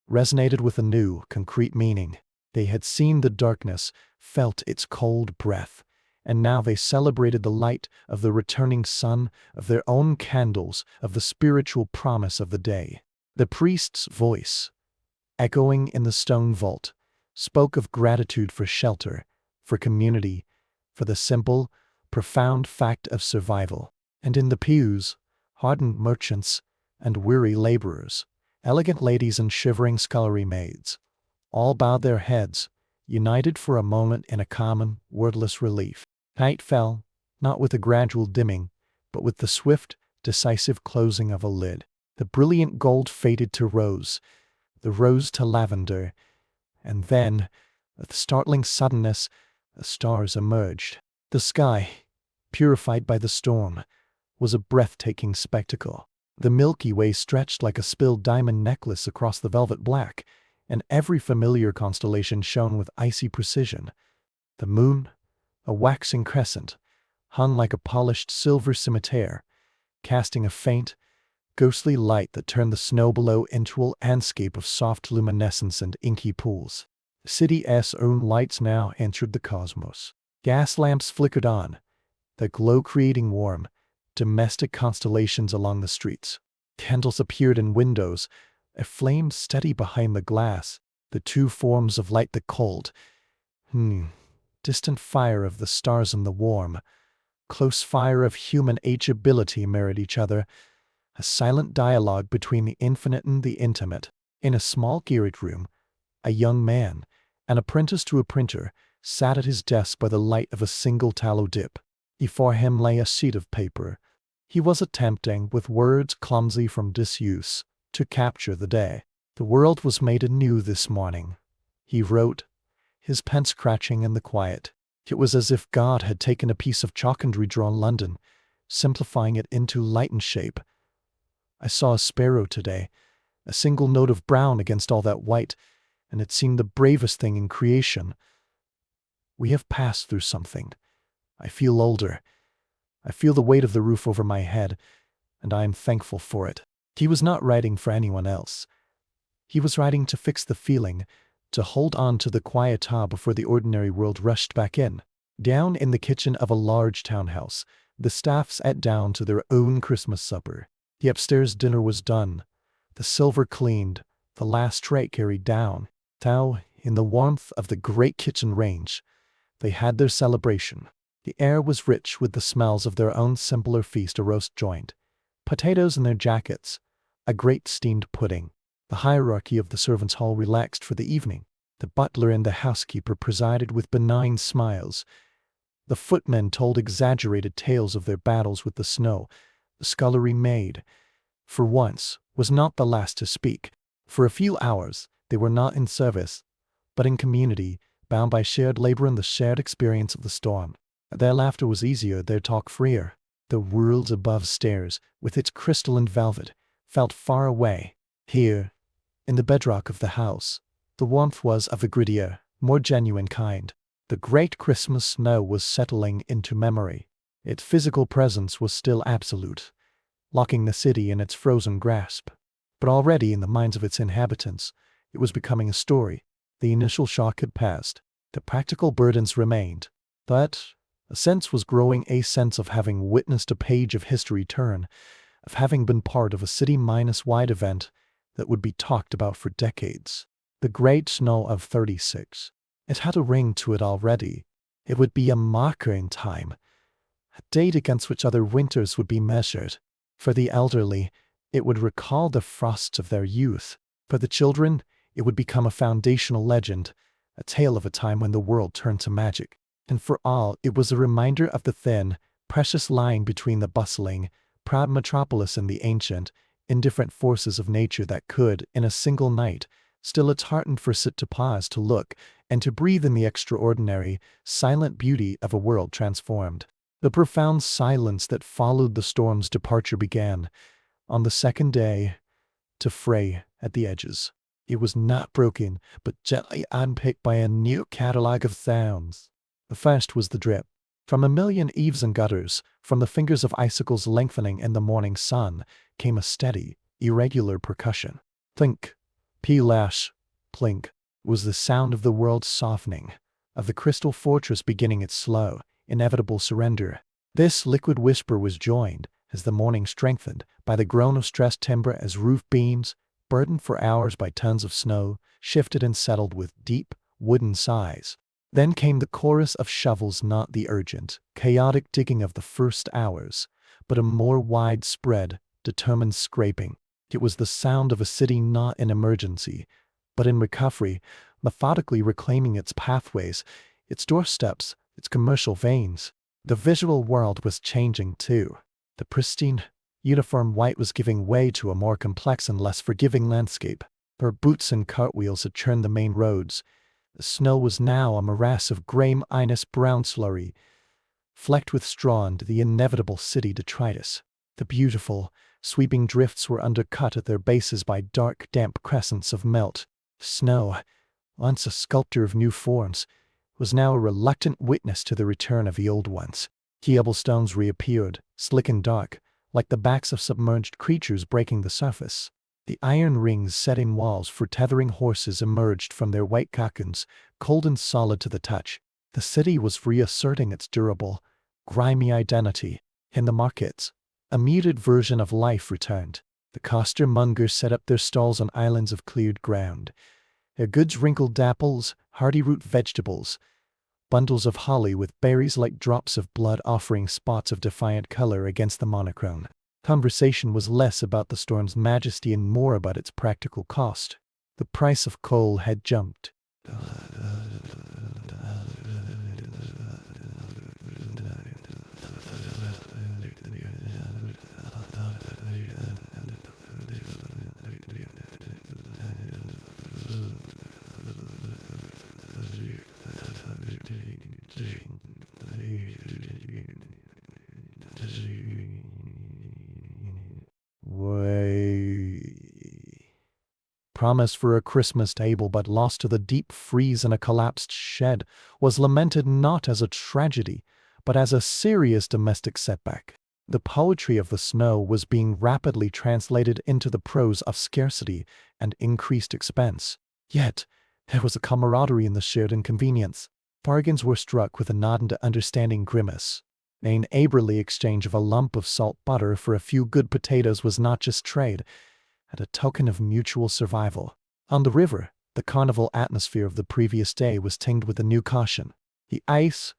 resonated with a new, concrete meaning. They had seen the darkness, felt its cold breath, and now they celebrated the light of the returning sun, of their own candles, of the spiritual promise of the day. The priest's voice, echoing in the stone vault, spoke of gratitude for shelter, for community, for the simple, profound fact of survival. And in the pews, hardened merchants and weary laborers, elegant ladies and shivering scullery maids, all bowed their heads, united for a moment in a common, wordless relief. Night fell, not with a gradual dimming, but with the swift, decisive closing of a lid. The brilliant gold faded to rose, the rose to lavender, and then, with startling suddenness, the stars emerged. The sky, purified by the storm, was a breathtaking spectacle. The Milky Way stretched like a spilled diamond necklace across the velvet black, and every familiar constellation shone with icy precision. The moon, a waxing crescent, hung like a polished silver scimitar, casting a faint, ghostly light that turned the snow below into a landscape of soft luminescence and inky pools. The city's own lights now entered the cosmos. Gas lamps flickered on, their glow creating warm, domestic constellations along the streets. Candles appeared in windows, a flame steady behind the glass, the two forms of light, the cold, distant fire of the stars and the warm, close fire of human ageability mirrored each other, a silent dialogue between the infinite and the intimate. In a small garret room, a young man, an apprentice to a printer, sat at his desk by the light of a single tallow dip. Before him lay a sheet of paper. He was attempting, with words clumsy from disuse, to capture the day. The world was made anew this morning, he wrote, his pen scratching in the quiet. It was as if God had taken a piece of chalk and redrawn London, simplifying it into light and shape. I saw a sparrow today, a single note of brown against all that white, and it seemed the bravest thing in creation. We have passed through something. I feel older. I feel the weight of the roof over my head, and I am thankful for it. He was not writing for anyone else. He was writing to fix the feeling, to hold on to the quiet awe before the ordinary world rushed back in. Down in the kitchen of a large townhouse, the staff sat down to their own Christmas supper. The upstairs dinner was done, the silver cleaned, the last tray carried down. Now, in the warmth of the great kitchen range, they had their celebration. The air was rich with the smells of their own simpler feast, a roast joint, potatoes in their jackets, a great steamed pudding. The hierarchy of the servants' hall relaxed for the evening. The butler and the housekeeper presided with benign smiles. The footmen told exaggerated tales of their battles with the snow. The scullery maid, for once, was not the last to speak. For a few hours, they were not in service, but in community, bound by shared labor and the shared experience of the storm. Their laughter was easier, their talk freer. The world above stairs, with its crystal and velvet, felt far away. Here, in the bedrock of the house, the warmth was of a grittier, more genuine kind. The great Christmas snow was settling into memory. Its physical presence was still absolute, locking the city in its frozen grasp. But already in the minds of its inhabitants, it was becoming a story. The initial shock had passed. The practical burdens remained. But a sense was growing, a sense of having witnessed a page of history turn, of having been part of a city-wide event that would be talked about for decades. The great snow of 36. It had a ring to it already. It would be a marker in time, a date against which other winters would be measured. For the elderly, it would recall the frosts of their youth. For the children, it would become a foundational legend, a tale of a time when the world turned to magic. And for all, it was a reminder of the thin, precious line between the bustling, proud metropolis and the ancient, indifferent forces of nature that could, in a single night, still it's heartened for it to pause, to look, and to breathe in the extraordinary, silent beauty of a world transformed. The profound silence that followed the storm's departure began, on the second day, to fray at the edges. It was not broken, but gently unpicked by a new catalog of sounds. The first was the drip. From a million eaves and gutters, from the fingers of icicles lengthening in the morning sun, came a steady, irregular percussion. Plink, plash, plink, was the sound of the world softening, of the crystal fortress beginning its slow, inevitable surrender. This liquid whisper was joined, as the morning strengthened, by the groan of stressed timber as roof beams, burdened for hours by tons of snow, shifted and settled with deep, wooden sighs. Then came the chorus of shovels, not the urgent, chaotic digging of the first hours, but a more widespread, determined scraping. It was the sound of a city not in emergency, but in recovery, methodically reclaiming its pathways, its doorsteps, its commercial veins. The visual world was changing too. The pristine, uniform white was giving way to a more complex and less forgiving landscape. Her boots and cartwheels had churned the main roads. The snow was now a morass of gray-minus brown slurry, flecked with straw and the inevitable city detritus. The beautiful, sweeping drifts were undercut at their bases by dark, damp crescents of melt. Snow, once a sculptor of new forms, was now a reluctant witness to the return of the old ones. Cobblestones reappeared, slick and dark, like the backs of submerged creatures breaking the surface. The iron rings set in walls for tethering horses emerged from their white cocoons, cold and solid to the touch. The city was reasserting its durable, grimy identity. In the markets, a muted version of life returned. The costermongers set up their stalls on islands of cleared ground. Their goods wrinkled apples, hardy root vegetables, bundles of holly with berries like drops of blood offering spots of defiant color against the monochrome. Conversation was less about the storm's majesty and more about its practical cost. The price of coal had jumped. Promise for a Christmas table but lost to the deep freeze in a collapsed shed was lamented not as a tragedy, but as a serious domestic setback. The poetry of the snow was being rapidly translated into the prose of scarcity and increased expense. Yet, there was a camaraderie in the shared inconvenience. Bargains were struck with a nod and understanding grimace. An neighborly exchange of a lump of salt butter for a few good potatoes was not just trade, and a token of mutual survival. On the river, the carnival atmosphere of the previous day was tinged with a new caution. The ice,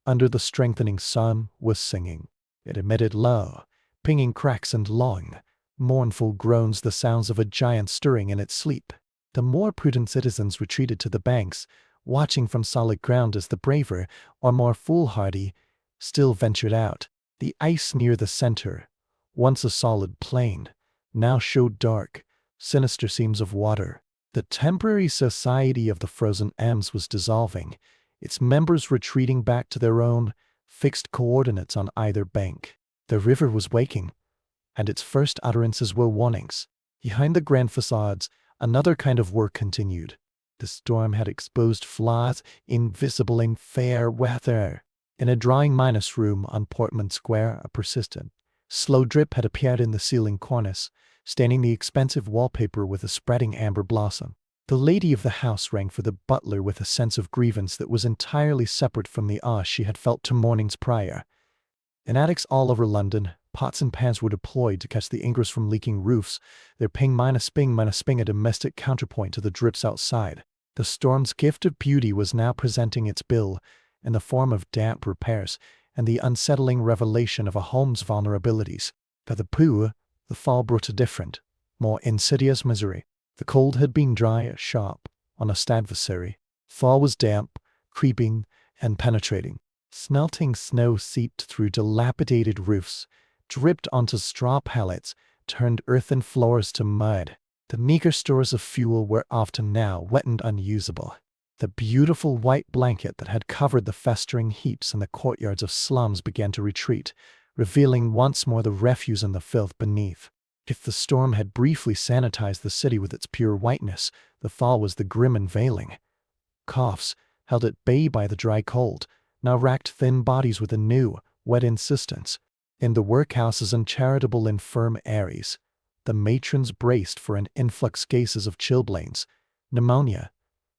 under the strengthening sun, was singing. It emitted low, pinging cracks and long, mournful groans, the sounds of a giant stirring in its sleep. The more prudent citizens retreated to the banks, watching from solid ground as the braver, or more foolhardy, still ventured out. The ice near the center, once a solid plain, now showed dark, sinister seams of water. The temporary society of the frozen Ems was dissolving, its members retreating back to their own fixed coordinates on either bank. The river was waking, and its first utterances were warnings. Behind the grand facades, another kind of work continued. The storm had exposed flaws invisible in fair weather. In a drawing-minus room on Portman Square, a persistent, slow drip had appeared in the ceiling cornice, staining the expensive wallpaper with a spreading amber blossom. The lady of the house rang for the butler with a sense of grievance that was entirely separate from the awe she had felt 2 mornings prior. In attics all over London, pots and pans were deployed to catch the ingress from leaking roofs, their ping-minus-ping-minus-ping a domestic counterpoint to the drips outside. The storm's gift of beauty was now presenting its bill in the form of damp repairs and the unsettling revelation of a home's vulnerabilities. For the poo, the fall brought a different, more insidious misery. The cold had been dry, sharp, honest adversary. Fall was damp, creeping, and penetrating. Smelting snow seeped through dilapidated roofs, dripped onto straw pallets, turned earthen floors to mud. The meager stores of fuel were often now wet and unusable. The beautiful white blanket that had covered the festering heaps in the courtyards of slums began to retreat, revealing once more the refuse and the filth beneath. If the storm had briefly sanitized the city with its pure whiteness, the thaw was the grim unveiling. Coughs, held at bay by the dry cold, now racked thin bodies with a new, wet insistence. In the workhouses and charitable infirm areas, the matrons braced for an influx cases of chilblains, pneumonia,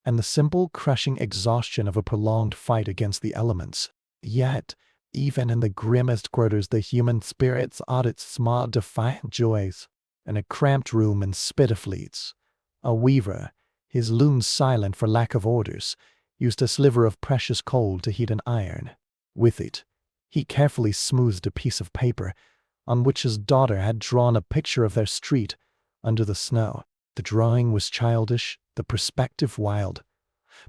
and the simple crushing exhaustion of a prolonged fight against the elements. Yet, even in the grimmest quarters, the human spirit sought its small defiant joys. In a cramped room in Spitalfields, a weaver, his looms silent for lack of orders, used a sliver of precious coal to heat an iron. With it, he carefully smoothed a piece of paper on which his daughter had drawn a picture of their street under the snow. The drawing was childish, the perspective wild,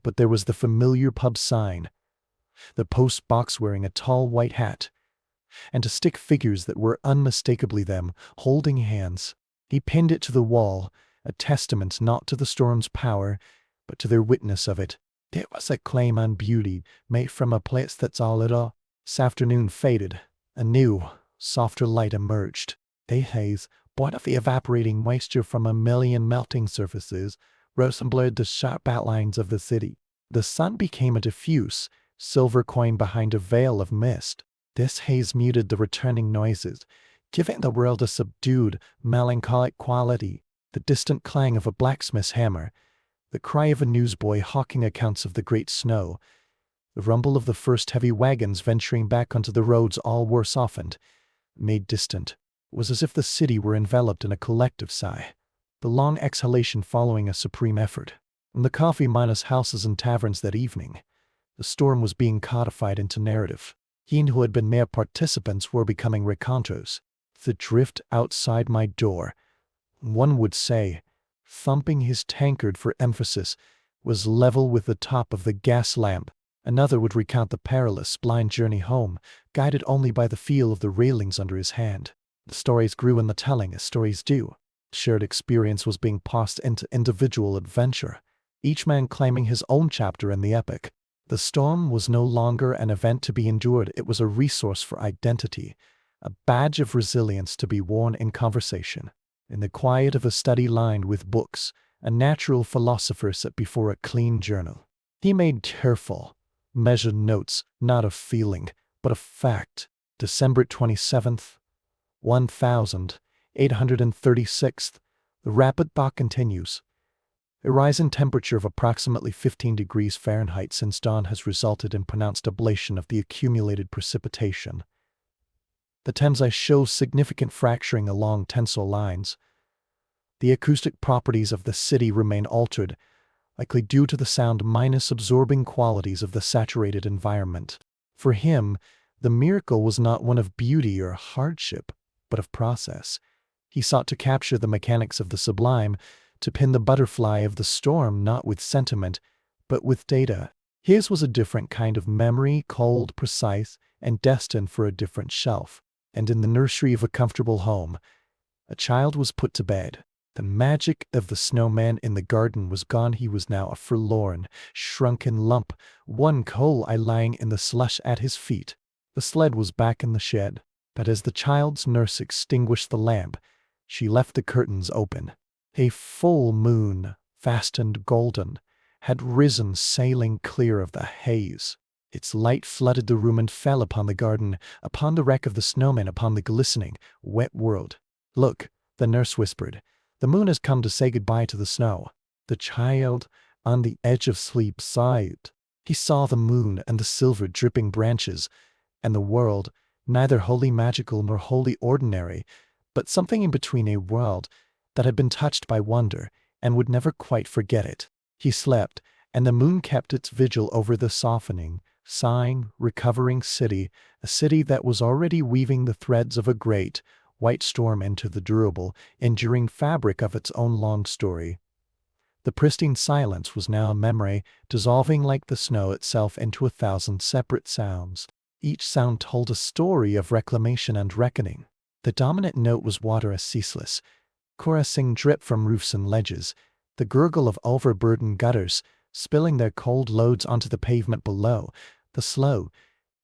but there was the familiar pub sign, the post box wearing a tall white hat, and to stick figures that were unmistakably them, holding hands. He pinned it to the wall, a testament not to the storm's power, but to their witness of it. It was a claim on beauty, made from a place that's all it all. This afternoon faded. A new, softer light emerged. A haze, born of the evaporating moisture from a million melting surfaces, rose and blurred the sharp outlines of the city. The sun became a diffuse, silver coin behind a veil of mist. This haze muted the returning noises, giving the world a subdued, melancholic quality. The distant clang of a blacksmith's hammer, the cry of a newsboy hawking accounts of the great snow, the rumble of the first heavy wagons venturing back onto the roads, all were softened, made distant. It was as if the city were enveloped in a collective sigh, the long exhalation following a supreme effort. In the coffee-minus houses and taverns that evening, the storm was being codified into narrative. He who had been mere participants were becoming reconteurs. The drift outside my door, one would say, thumping his tankard for emphasis, was level with the top of the gas lamp. Another would recount the perilous, blind journey home, guided only by the feel of the railings under his hand. The stories grew in the telling, as stories do. Shared experience was being passed into individual adventure, each man claiming his own chapter in the epic. The storm was no longer an event to be endured, it was a resource for identity, a badge of resilience to be worn in conversation. In the quiet of a study lined with books, a natural philosopher sat before a clean journal. He made careful, measured notes, not of feeling, but of fact. December 27th, 1836th. The rapid thaw continues. A rise in temperature of approximately 15 degrees Fahrenheit since dawn has resulted in pronounced ablation of the accumulated precipitation. The Thames ice shows significant fracturing along tensile lines. The acoustic properties of the city remain altered, likely due to the sound-absorbing qualities of the saturated environment. For him, the miracle was not one of beauty or hardship, but of process. He sought to capture the mechanics of the sublime, to pin the butterfly of the storm not with sentiment, but with data. His was a different kind of memory, cold, precise, and destined for a different shelf. And in the nursery of a comfortable home, a child was put to bed. The magic of the snowman in the garden was gone. He was now a forlorn, shrunken lump, one coal eye lying in the slush at his feet. The sled was back in the shed, but as the child's nurse extinguished the lamp, she left the curtains open. A full moon, fast and golden, had risen, sailing clear of the haze. Its light flooded the room and fell upon the garden, upon the wreck of the snowman, upon the glistening, wet world. "Look," the nurse whispered, "the moon has come to say goodbye to the snow." The child, on the edge of sleep, sighed. He saw the moon and the silver dripping branches, and the world, neither wholly magical nor wholly ordinary, but something in between, a world that had been touched by wonder and would never quite forget it. He slept, and the moon kept its vigil over the softening, sighing, recovering city, a city that was already weaving the threads of a great, white storm into the durable, enduring fabric of its own long story. The pristine silence was now a memory, dissolving like the snow itself into 1,000 separate sounds. Each sound told a story of reclamation and reckoning. The dominant note was water, as ceaseless, chorusing drip from roofs and ledges, the gurgle of overburdened gutters, spilling their cold loads onto the pavement below, the slow,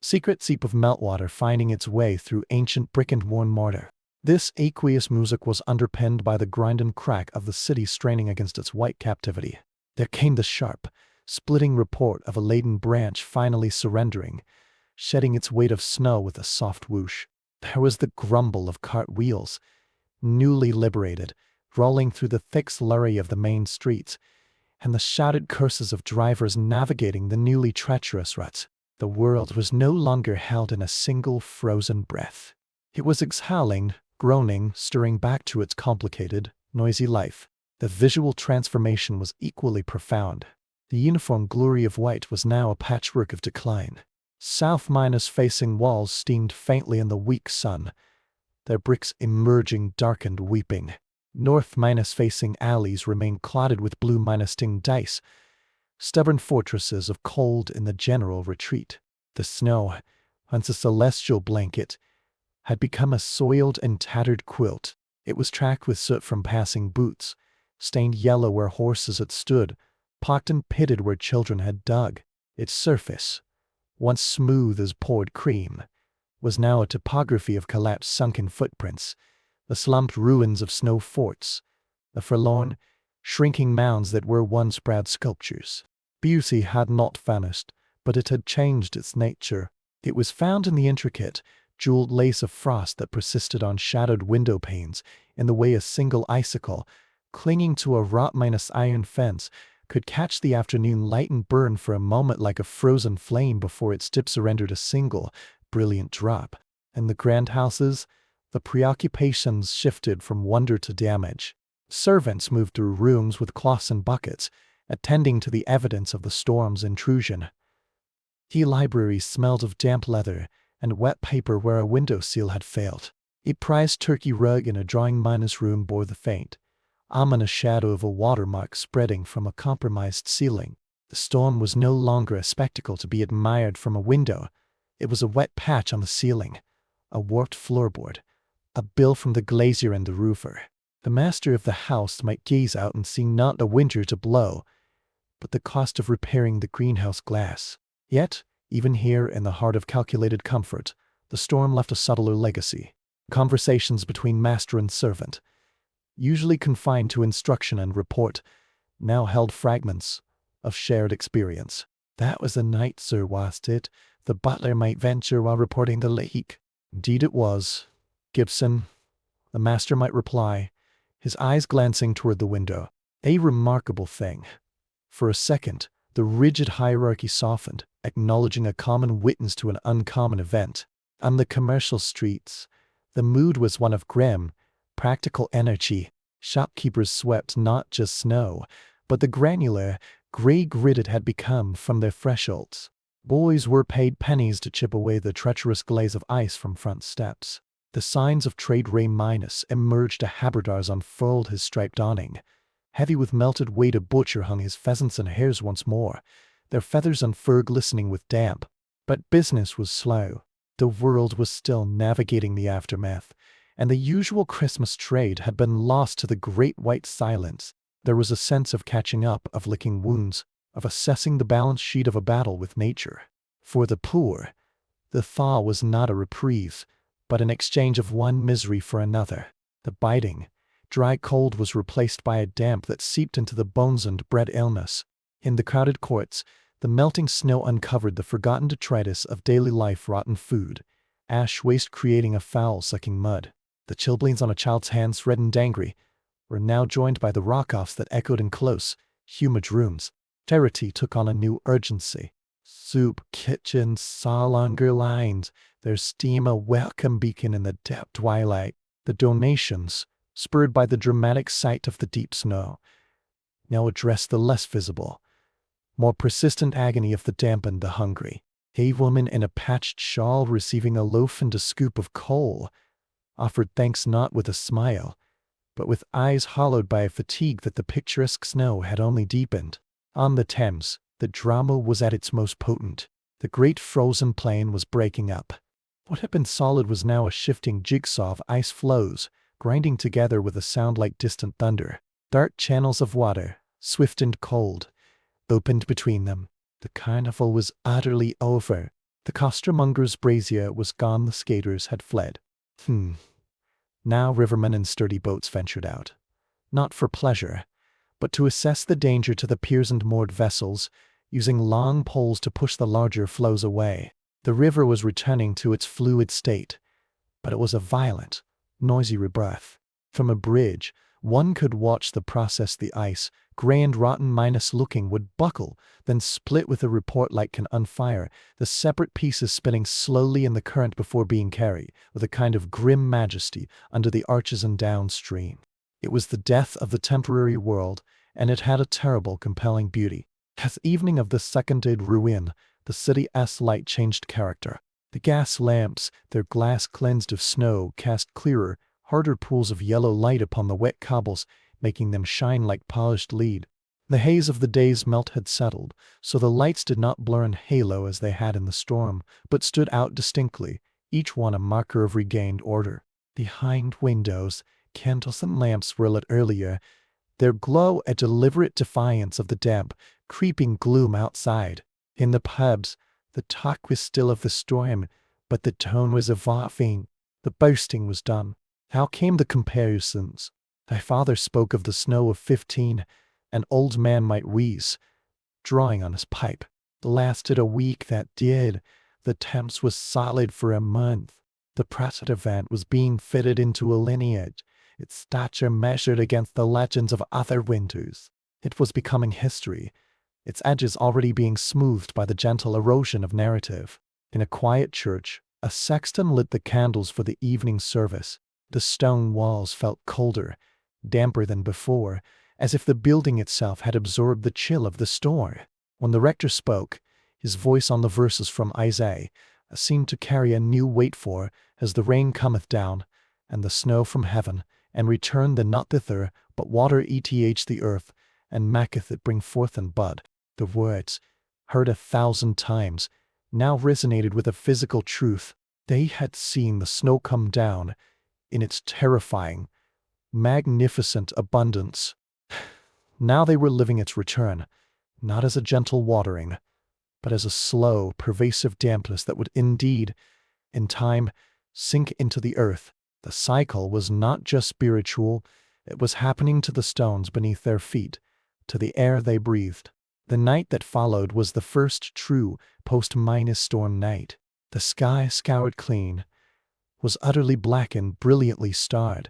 secret seep of meltwater finding its way through ancient brick and worn mortar. This aqueous music was underpinned by the grind and crack of the city straining against its white captivity. There came the sharp, splitting report of a laden branch finally surrendering, shedding its weight of snow with a soft whoosh. There was the grumble of cart wheels, newly liberated, rolling through the thick slurry of the main streets, and the shouted curses of drivers navigating the newly treacherous ruts. The world was no longer held in a single frozen breath. It was exhaling, groaning, stirring back to its complicated, noisy life. The visual transformation was equally profound. The uniform glory of white was now a patchwork of decline. South-facing walls steamed faintly in the weak sun, their bricks emerging darkened weeping. North-facing alleys remained clotted with blue-tinged dice, stubborn fortresses of cold in the general retreat. The snow, once a celestial blanket, had become a soiled and tattered quilt. It was tracked with soot from passing boots, stained yellow where horses had stood, pocked and pitted where children had dug. Its surface, once smooth as poured cream, was now a topography of collapsed sunken footprints, the slumped ruins of snow forts, the forlorn, shrinking mounds that were once proud sculptures. Beauty had not vanished, but it had changed its nature. It was found in the intricate, jeweled lace of frost that persisted on shadowed window panes, in the way a single icicle, clinging to a wrought-iron fence, could catch the afternoon light and burn for a moment like a frozen flame before its tip surrendered a single, brilliant drop. In the grand houses, the preoccupations shifted from wonder to damage. Servants moved through rooms with cloths and buckets, attending to the evidence of the storm's intrusion. The library smelled of damp leather and wet paper where a window sill had failed. A prized turkey rug in a drawing-minus room bore the faint, ominous shadow of a watermark spreading from a compromised ceiling. The storm was no longer a spectacle to be admired from a window. It was a wet patch on the ceiling, a warped floorboard, a bill from the glazier and the roofer. The master of the house might gaze out and see not a winter to blow, but the cost of repairing the greenhouse glass. Yet, even here in the heart of calculated comfort, the storm left a subtler legacy. Conversations between master and servant, usually confined to instruction and report, now held fragments of shared experience. "That was the night, sir, wasn't it? The butler might venture while reporting the leak." "Indeed it was, Gibson," the master might reply, his eyes glancing toward the window. A remarkable thing. For a second, the rigid hierarchy softened, acknowledging a common witness to an uncommon event. On the commercial streets, the mood was one of grim, practical energy. Shopkeepers swept not just snow, but the granular, gray grit it had become from their thresholds. Boys were paid pennies to chip away the treacherous glaze of ice from front steps. The signs of trade emerged. A haberdars unfurled his striped awning. Heavy with melted weight, a butcher hung his pheasants and hares once more, their feathers and fur glistening with damp. But business was slow. The world was still navigating the aftermath, and the usual Christmas trade had been lost to the great white silence. There was a sense of catching up, of licking wounds, of assessing the balance sheet of a battle with nature. For the poor, the thaw was not a reprieve, but an exchange of one misery for another. The biting, dry cold was replaced by a damp that seeped into the bones and bred illness. In the crowded courts, the melting snow uncovered the forgotten detritus of daily life, rotten food, ash waste creating a foul-sucking mud. The chilblains on a child's hands, red and angry, were now joined by the rock-offs that echoed in close, humid rooms. Charity took on a new urgency. Soup kitchens saw longer lines, their steam a welcome beacon in the deep twilight. The donations, spurred by the dramatic sight of the deep snow, now addressed the less visible, more persistent agony of the damp and the hungry. A woman in a patched shawl receiving a loaf and a scoop of coal offered thanks not with a smile, but with eyes hollowed by a fatigue that the picturesque snow had only deepened. On the Thames, the drama was at its most potent. The great frozen plain was breaking up. What had been solid was now a shifting jigsaw of ice floes, grinding together with a sound like distant thunder. Dark channels of water, swift and cold, opened between them. The carnival was utterly over. The costermonger's brazier was gone, the skaters had fled. Now rivermen in sturdy boats ventured out. Not for pleasure, but to assess the danger to the piers and moored vessels, using long poles to push the larger floes away. The river was returning to its fluid state, but it was a violent, noisy rebirth. From a bridge, one could watch the process. The ice, grey and rotten minus looking, would buckle, then split with a report like can unfire, the separate pieces spinning slowly in the current before being carried, with a kind of grim majesty, under the arches and downstream. It was the death of the temporary world, and it had a terrible, compelling beauty. As evening of the seconded ruin, the city's light changed character. The gas lamps, their glass cleansed of snow, cast clearer, harder pools of yellow light upon the wet cobbles, making them shine like polished lead. The haze of the day's melt had settled, so the lights did not blur and halo as they had in the storm, but stood out distinctly, each one a marker of regained order. Behind windows, candles and lamps were lit earlier, their glow a deliberate defiance of the damp, creeping gloom outside. In the pubs, the talk was still of the storm, but the tone was evolving. The boasting was done. How came the comparisons? Thy father spoke of the snow of 15, an old man might wheeze, drawing on his pipe. It lasted a week, that did. The Thames was solid for a month. The present event was being fitted into a lineage, its stature measured against the legends of other winters. It was becoming history, its edges already being smoothed by the gentle erosion of narrative. In a quiet church, a sexton lit the candles for the evening service. The stone walls felt colder, damper than before, as if the building itself had absorbed the chill of the storm. When the rector spoke, his voice on the verses from Isaiah seemed to carry a new weight, for, as the rain cometh down, and the snow from heaven, and return then not thither, but water eth the earth, and maketh it bring forth and bud. The words, heard 1,000 times, now resonated with a physical truth. They had seen the snow come down in its terrifying, magnificent abundance. Now they were living its return, not as a gentle watering, but as a slow, pervasive dampness that would indeed, in time, sink into the earth. The cycle was not just spiritual, it was happening to the stones beneath their feet, to the air they breathed. The night that followed was the first true post-storm night. The sky, scoured clean, was utterly black and brilliantly starred,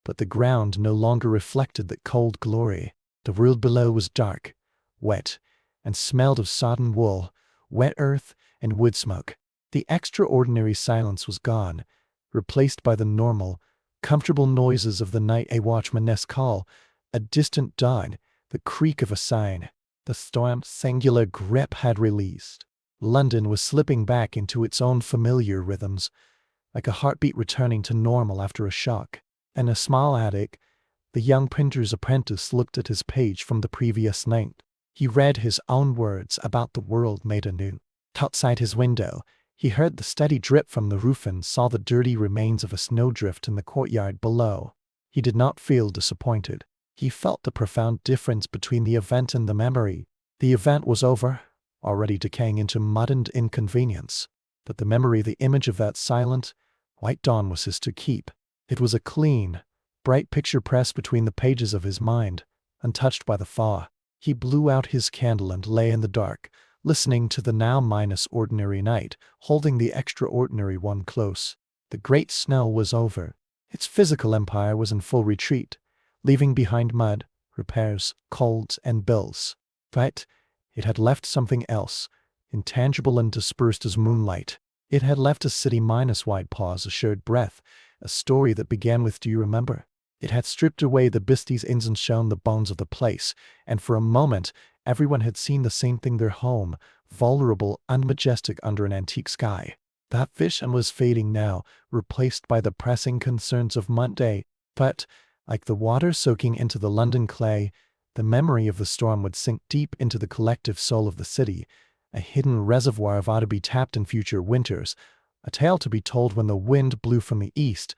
but the ground no longer reflected that cold glory. The world below was dark, wet, and smelled of sodden wool, wet earth, and wood smoke. The extraordinary silence was gone, replaced by the normal, comfortable noises of the night, a watchman's call, a distant dawn, the creak of a sign. The storm's singular grip had released. London was slipping back into its own familiar rhythms, like a heartbeat returning to normal after a shock. In a small attic, the young printer's apprentice looked at his page from the previous night. He read his own words about the world made anew. Outside his window, he heard the steady drip from the roof and saw the dirty remains of a snowdrift in the courtyard below. He did not feel disappointed. He felt the profound difference between the event and the memory. The event was over, already decaying into mud and inconvenience. But the memory, the image of that silent, white dawn, was his to keep. It was a clean, bright picture pressed between the pages of his mind, untouched by the thaw. He blew out his candle and lay in the dark, listening to the now ordinary night, holding the extraordinary one close. The great snow was over. Its physical empire was in full retreat, leaving behind mud, repairs, colds, and bills. But it had left something else, intangible and dispersed as moonlight. It had left a city minus wide pause, a shared breath, a story that began with "Do you remember?" It had stripped away the Bisties inns and shown the bones of the place, and for a moment everyone had seen the same thing, their home, vulnerable, unmajestic under an antique sky. That vision was fading now, replaced by the pressing concerns of Monday. But, like the water soaking into the London clay, the memory of the storm would sink deep into the collective soul of the city, a hidden reservoir of ought to be tapped in future winters, a tale to be told when the wind blew from the east,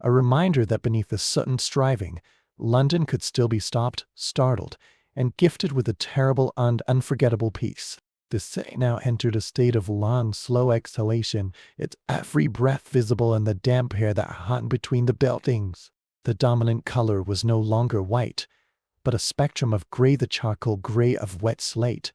a reminder that beneath the sudden striving, London could still be stopped, startled, and gifted with a terrible and unforgettable peace. The city now entered a state of long, slow exhalation, its every breath visible in the damp air that hung between the buildings. The dominant color was no longer white, but a spectrum of gray, the charcoal gray of wet slate,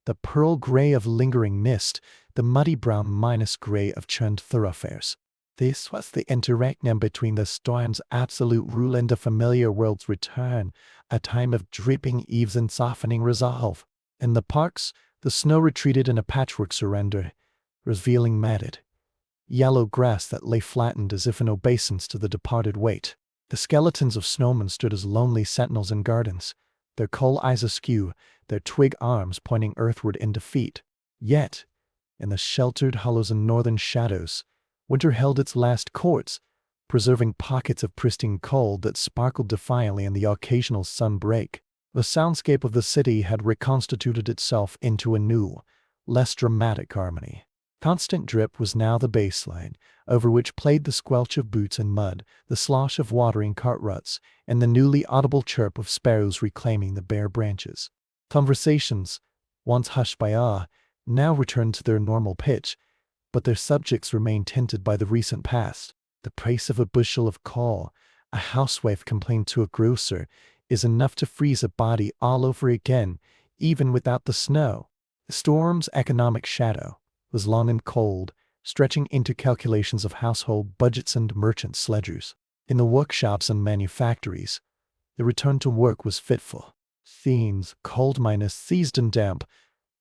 the pearl gray of lingering mist, the muddy brown minus gray of churned thoroughfares. This was the interregnum between the storm's absolute rule and the familiar world's return, a time of dripping eaves and softening resolve. In the parks, the snow retreated in a patchwork surrender, revealing matted, yellow grass that lay flattened as if in obeisance to the departed weight. The skeletons of snowmen stood as lonely sentinels in gardens, their coal eyes askew, their twig arms pointing earthward in defeat. Yet, in the sheltered hollows and northern shadows, winter held its last courts, preserving pockets of pristine cold that sparkled defiantly in the occasional sunbreak. The soundscape of the city had reconstituted itself into a new, less dramatic harmony. Constant drip was now the baseline, over which played the squelch of boots in mud, the slosh of watering cart ruts, and the newly audible chirp of sparrows reclaiming the bare branches. Conversations, once hushed by awe, now returned to their normal pitch, but their subjects remained tinted by the recent past. The price of a bushel of coal, a housewife complained to a grocer, is enough to freeze a body all over again, even without the snow. The storm's economic shadow was long and cold, stretching into calculations of household budgets and merchant sledgers. In the workshops and manufactories, the return to work was fitful. Themes, cold minus seized and damp,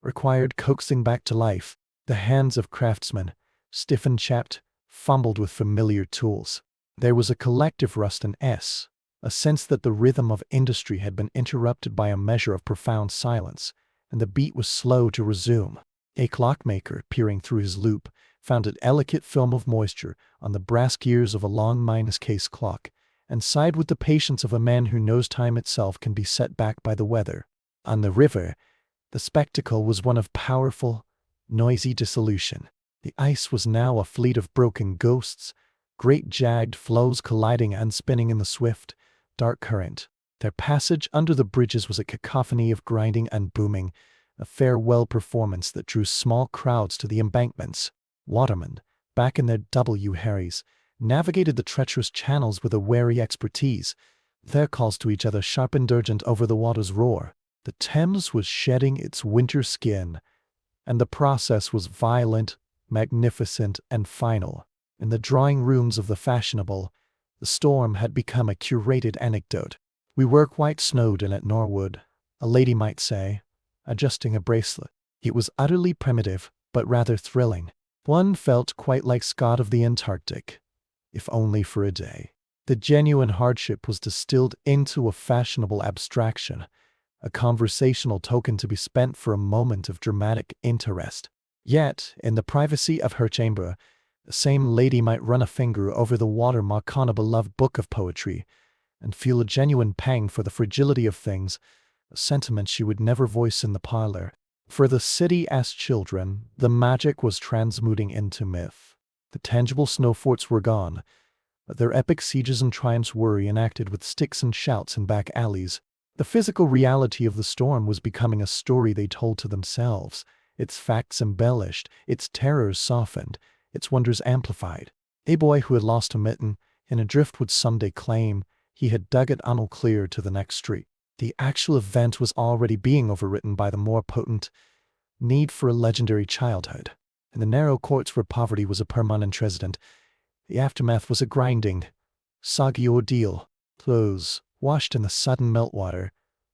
required coaxing back to life. The hands of craftsmen, stiff and chapped, fumbled with familiar tools. There was a collective rust and a sense that the rhythm of industry had been interrupted by a measure of profound silence, and the beat was slow to resume. A clockmaker, peering through his loop, found a delicate film of moisture on the brass gears of a long minus-case clock, and sighed with the patience of a man who knows time itself can be set back by the weather. On the river, the spectacle was one of powerful, noisy dissolution. The ice was now a fleet of broken ghosts, great jagged floes colliding and spinning in the swift, dark current. Their passage under the bridges was a cacophony of grinding and booming, a farewell performance that drew small crowds to the embankments. Watermen, back in their W. Harries, navigated the treacherous channels with a wary expertise, their calls to each other sharp and urgent over the water's roar. The Thames was shedding its winter skin, and the process was violent, magnificent, and final. In the drawing rooms of the fashionable, the storm had become a curated anecdote. "We were quite snowed in at Norwood," a lady might say, adjusting a bracelet. It was utterly primitive, but rather thrilling. One felt quite like Scott of the Antarctic, if only for a day. The genuine hardship was distilled into a fashionable abstraction, a conversational token to be spent for a moment of dramatic interest. Yet, in the privacy of her chamber, the same lady might run a finger over the watermark on a beloved book of poetry, and feel a genuine pang for the fragility of things, a sentiment she would never voice in the parlor. For the city as children, the magic was transmuting into myth. The tangible snow forts were gone, but their epic sieges and triumphs were reenacted with sticks and shouts in back alleys. The physical reality of the storm was becoming a story they told to themselves, its facts embellished, its terrors softened, its wonders amplified. A boy who had lost a mitten in a drift would someday claim he had dug it on clear to the next street. The actual event was already being overwritten by the more potent need for a legendary childhood. In the narrow courts where poverty was a permanent resident, the aftermath was a grinding, soggy ordeal. Clothes, washed in the sudden meltwater,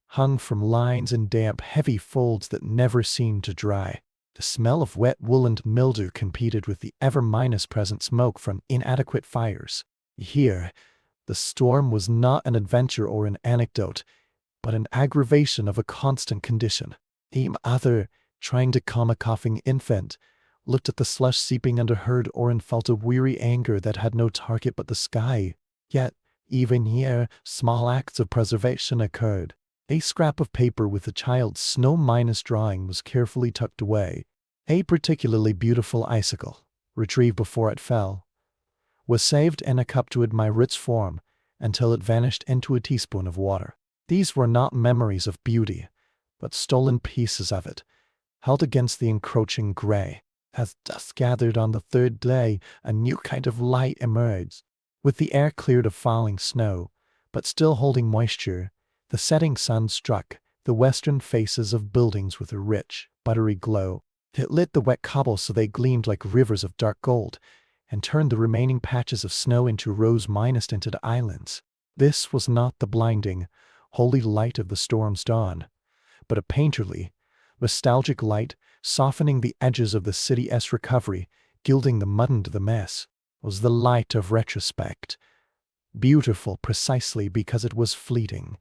hung from lines in damp, heavy folds that never seemed to dry. The smell of wet wool and mildew competed with the ever-present smoke from inadequate fires. Here, the storm was not an adventure or an anecdote, but an aggravation of a constant condition. A mother, trying to calm a coughing infant, looked at the slush seeping under her door and felt a weary anger that had no target but the sky. Yet, even here, small acts of preservation occurred. A scrap of paper with a child's snow-drawing was carefully tucked away. A particularly beautiful icicle, retrieved before it fell, was saved in a cup to admire its form until it vanished into a teaspoon of water. These were not memories of beauty, but stolen pieces of it, held against the encroaching gray. As dusk gathered on the third day, a new kind of light emerged. With the air cleared of falling snow, but still holding moisture, the setting sun struck the western faces of buildings with a rich, buttery glow. It lit the wet cobbles so they gleamed like rivers of dark gold, and turned the remaining patches of snow into rose-minus tinted islands. This was not the blinding, holy light of the storm's dawn, but a painterly, nostalgic light, softening the edges of the city's recovery, gilding the mud into the mess. It was the light of retrospect, beautiful precisely because it was fleeting,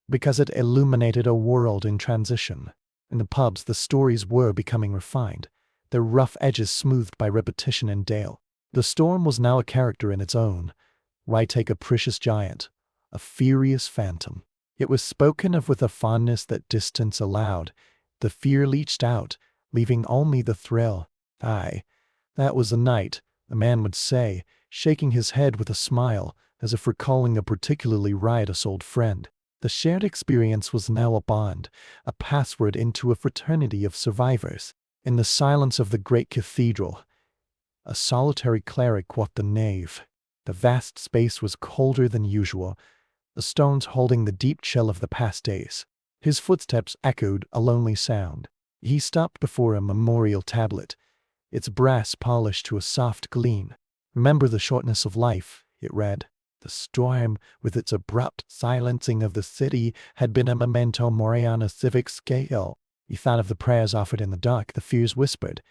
because it illuminated a world in transition. In the pubs, the stories were becoming refined, their rough edges smoothed by repetition and dale. The storm was now a character in its own, right, a capricious giant, a furious phantom. It was spoken of with a fondness that distance allowed. The fear leached out, leaving only the thrill. Aye, that was the night, the man would say, shaking his head with a smile, as if recalling a particularly riotous old friend. The shared experience was now a bond, a password into a fraternity of survivors. In the silence of the great cathedral, a solitary cleric walked the nave. The vast space was colder than usual, the stones holding the deep chill of the past days. His footsteps echoed a lonely sound. He stopped before a memorial tablet, its brass polished to a soft gleam. "Remember the shortness of life," it read. The storm, with its abrupt silencing of the city, had been a memento mori on a civic scale. He thought of the prayers offered in the dark, the fears whispered,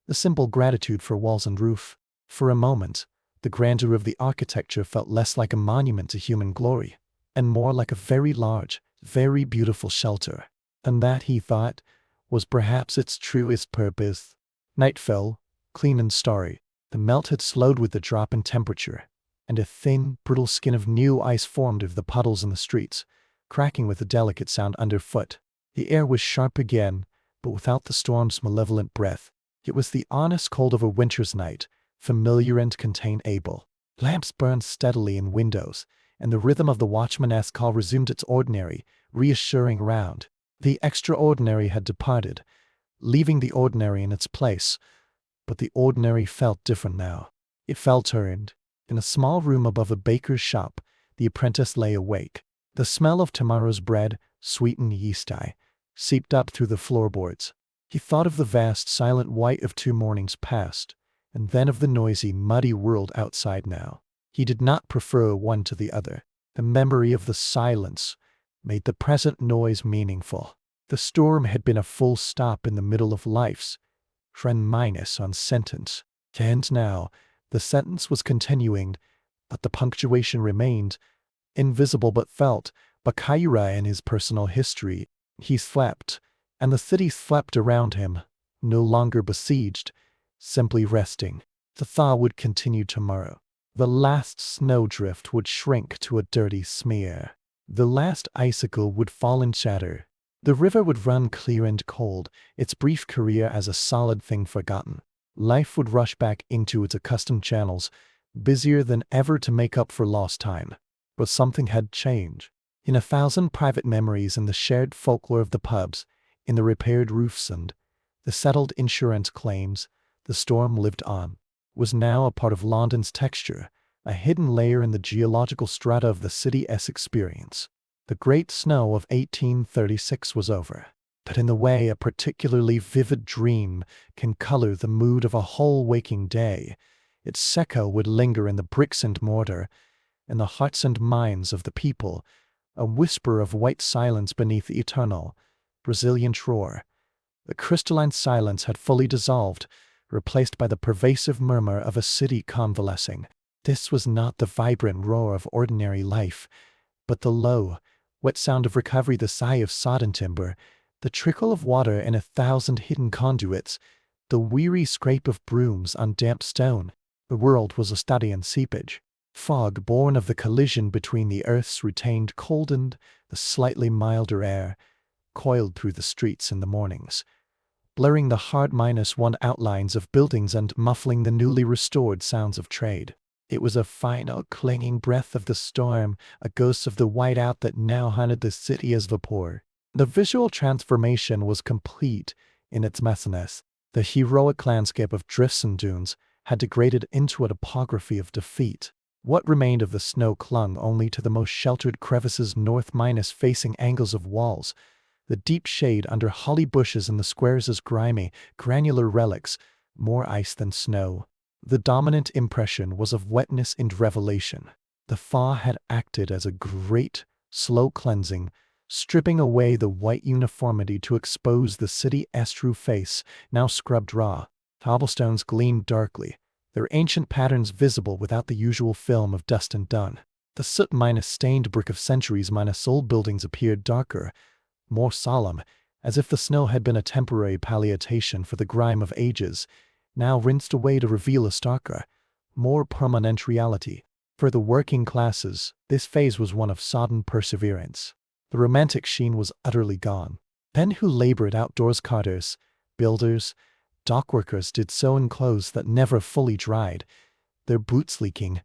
the simple gratitude for walls and roof. For a moment, the grandeur of the architecture felt less like a monument to human glory, and more like a very large, very beautiful shelter. And that, he thought, was perhaps its truest purpose. Night fell, clean and starry. The melt had slowed with the drop in temperature, and a thin, brittle skin of new ice formed of the puddles in the streets, cracking with a delicate sound underfoot. The air was sharp again, but without the storm's malevolent breath. It was the honest cold of a winter's night, familiar and containable. Lamps burned steadily in windows, and the rhythm of the watchman's call resumed its ordinary, reassuring round. The extraordinary had departed, leaving the ordinary in its place, but the ordinary felt different now. It felt earned. In a small room above a baker's shop, the apprentice lay awake. The smell of tomorrow's bread, sweet and yeasty, seeped up through the floorboards. He thought of the vast, silent white of 2 mornings past, and then of the noisy, muddy world outside now. He did not prefer one to the other. The memory of the silence made the present noise meaningful. The storm had been a full stop in the middle of life's trend minus on sentence. And now, the sentence was continuing, but the punctuation remained, invisible but felt. Bakaira in his personal history, he slept, and the city slept around him, no longer besieged, simply resting. The thaw would continue tomorrow. The last snowdrift would shrink to a dirty smear. The last icicle would fall and shatter. The river would run clear and cold, its brief career as a solid thing forgotten. Life would rush back into its accustomed channels, busier than ever to make up for lost time. But something had changed. In 1,000 private memories, in the shared folklore of the pubs, in the repaired roofs and the settled insurance claims, the storm lived on. Was now a part of London's texture, a hidden layer in the geological strata of the city's experience. The great snow of 1836 was over, but in the way a particularly vivid dream can color the mood of a whole waking day, its echo would linger in the bricks and mortar, in the hearts and minds of the people, a whisper of white silence beneath the eternal, resilient roar. The crystalline silence had fully dissolved, replaced by the pervasive murmur of a city convalescing. This was not the vibrant roar of ordinary life, but the low, wet sound of recovery, the sigh of sodden timber, the trickle of water in 1,000 hidden conduits, the weary scrape of brooms on damp stone. The world was a study in seepage. Fog born of the collision between the earth's retained cold and the slightly milder air, coiled through the streets in the mornings, blurring the hard -1 outlines of buildings and muffling the newly restored sounds of trade. It was a final clinging breath of the storm, a ghost of the whiteout that now haunted the city as vapor. The visual transformation was complete in its messiness. The heroic landscape of drifts and dunes had degraded into a topography of defeat. What remained of the snow clung only to the most sheltered crevices north-minus facing angles of walls. The deep shade under holly bushes in the squares as grimy, granular relics, more ice than snow. The dominant impression was of wetness and revelation. The thaw had acted as a great, slow cleansing, stripping away the white uniformity to expose the city's true face, now scrubbed raw. Cobblestones gleamed darkly, their ancient patterns visible without the usual film of dust and dung. The soot-stained brick of centuries-old buildings appeared darker, more solemn, as if the snow had been a temporary palliation for the grime of ages, now rinsed away to reveal a starker, more permanent reality. For the working classes, this phase was one of sodden perseverance. The romantic sheen was utterly gone. Men who labored outdoors, carters, builders, dockworkers, did so in clothes that never fully dried, their boots leaking,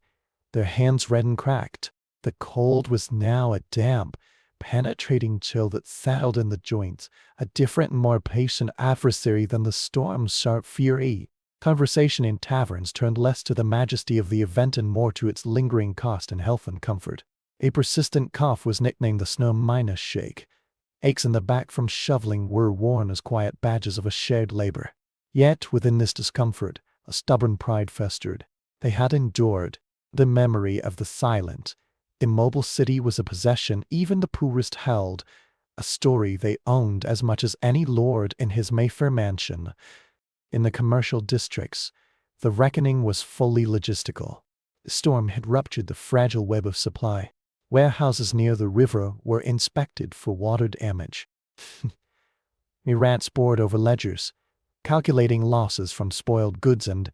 their hands red and cracked. The cold was now a damp, penetrating chill that settled in the joints, a different and more patient adversary than the storm's sharp fury. Conversation in taverns turned less to the majesty of the event and more to its lingering cost in health and comfort. A persistent cough was nicknamed the snow-shake. Aches in the back from shoveling were worn as quiet badges of a shared labor. Yet within this discomfort, a stubborn pride festered. They had endured. The memory of the silent, immobile city was a possession even the poorest held, a story they owned as much as any lord in his Mayfair mansion. In the commercial districts, the reckoning was fully logistical. The storm had ruptured the fragile web of supply. Warehouses near the river were inspected for water damage. Rats pored over ledgers, calculating losses from spoiled goods and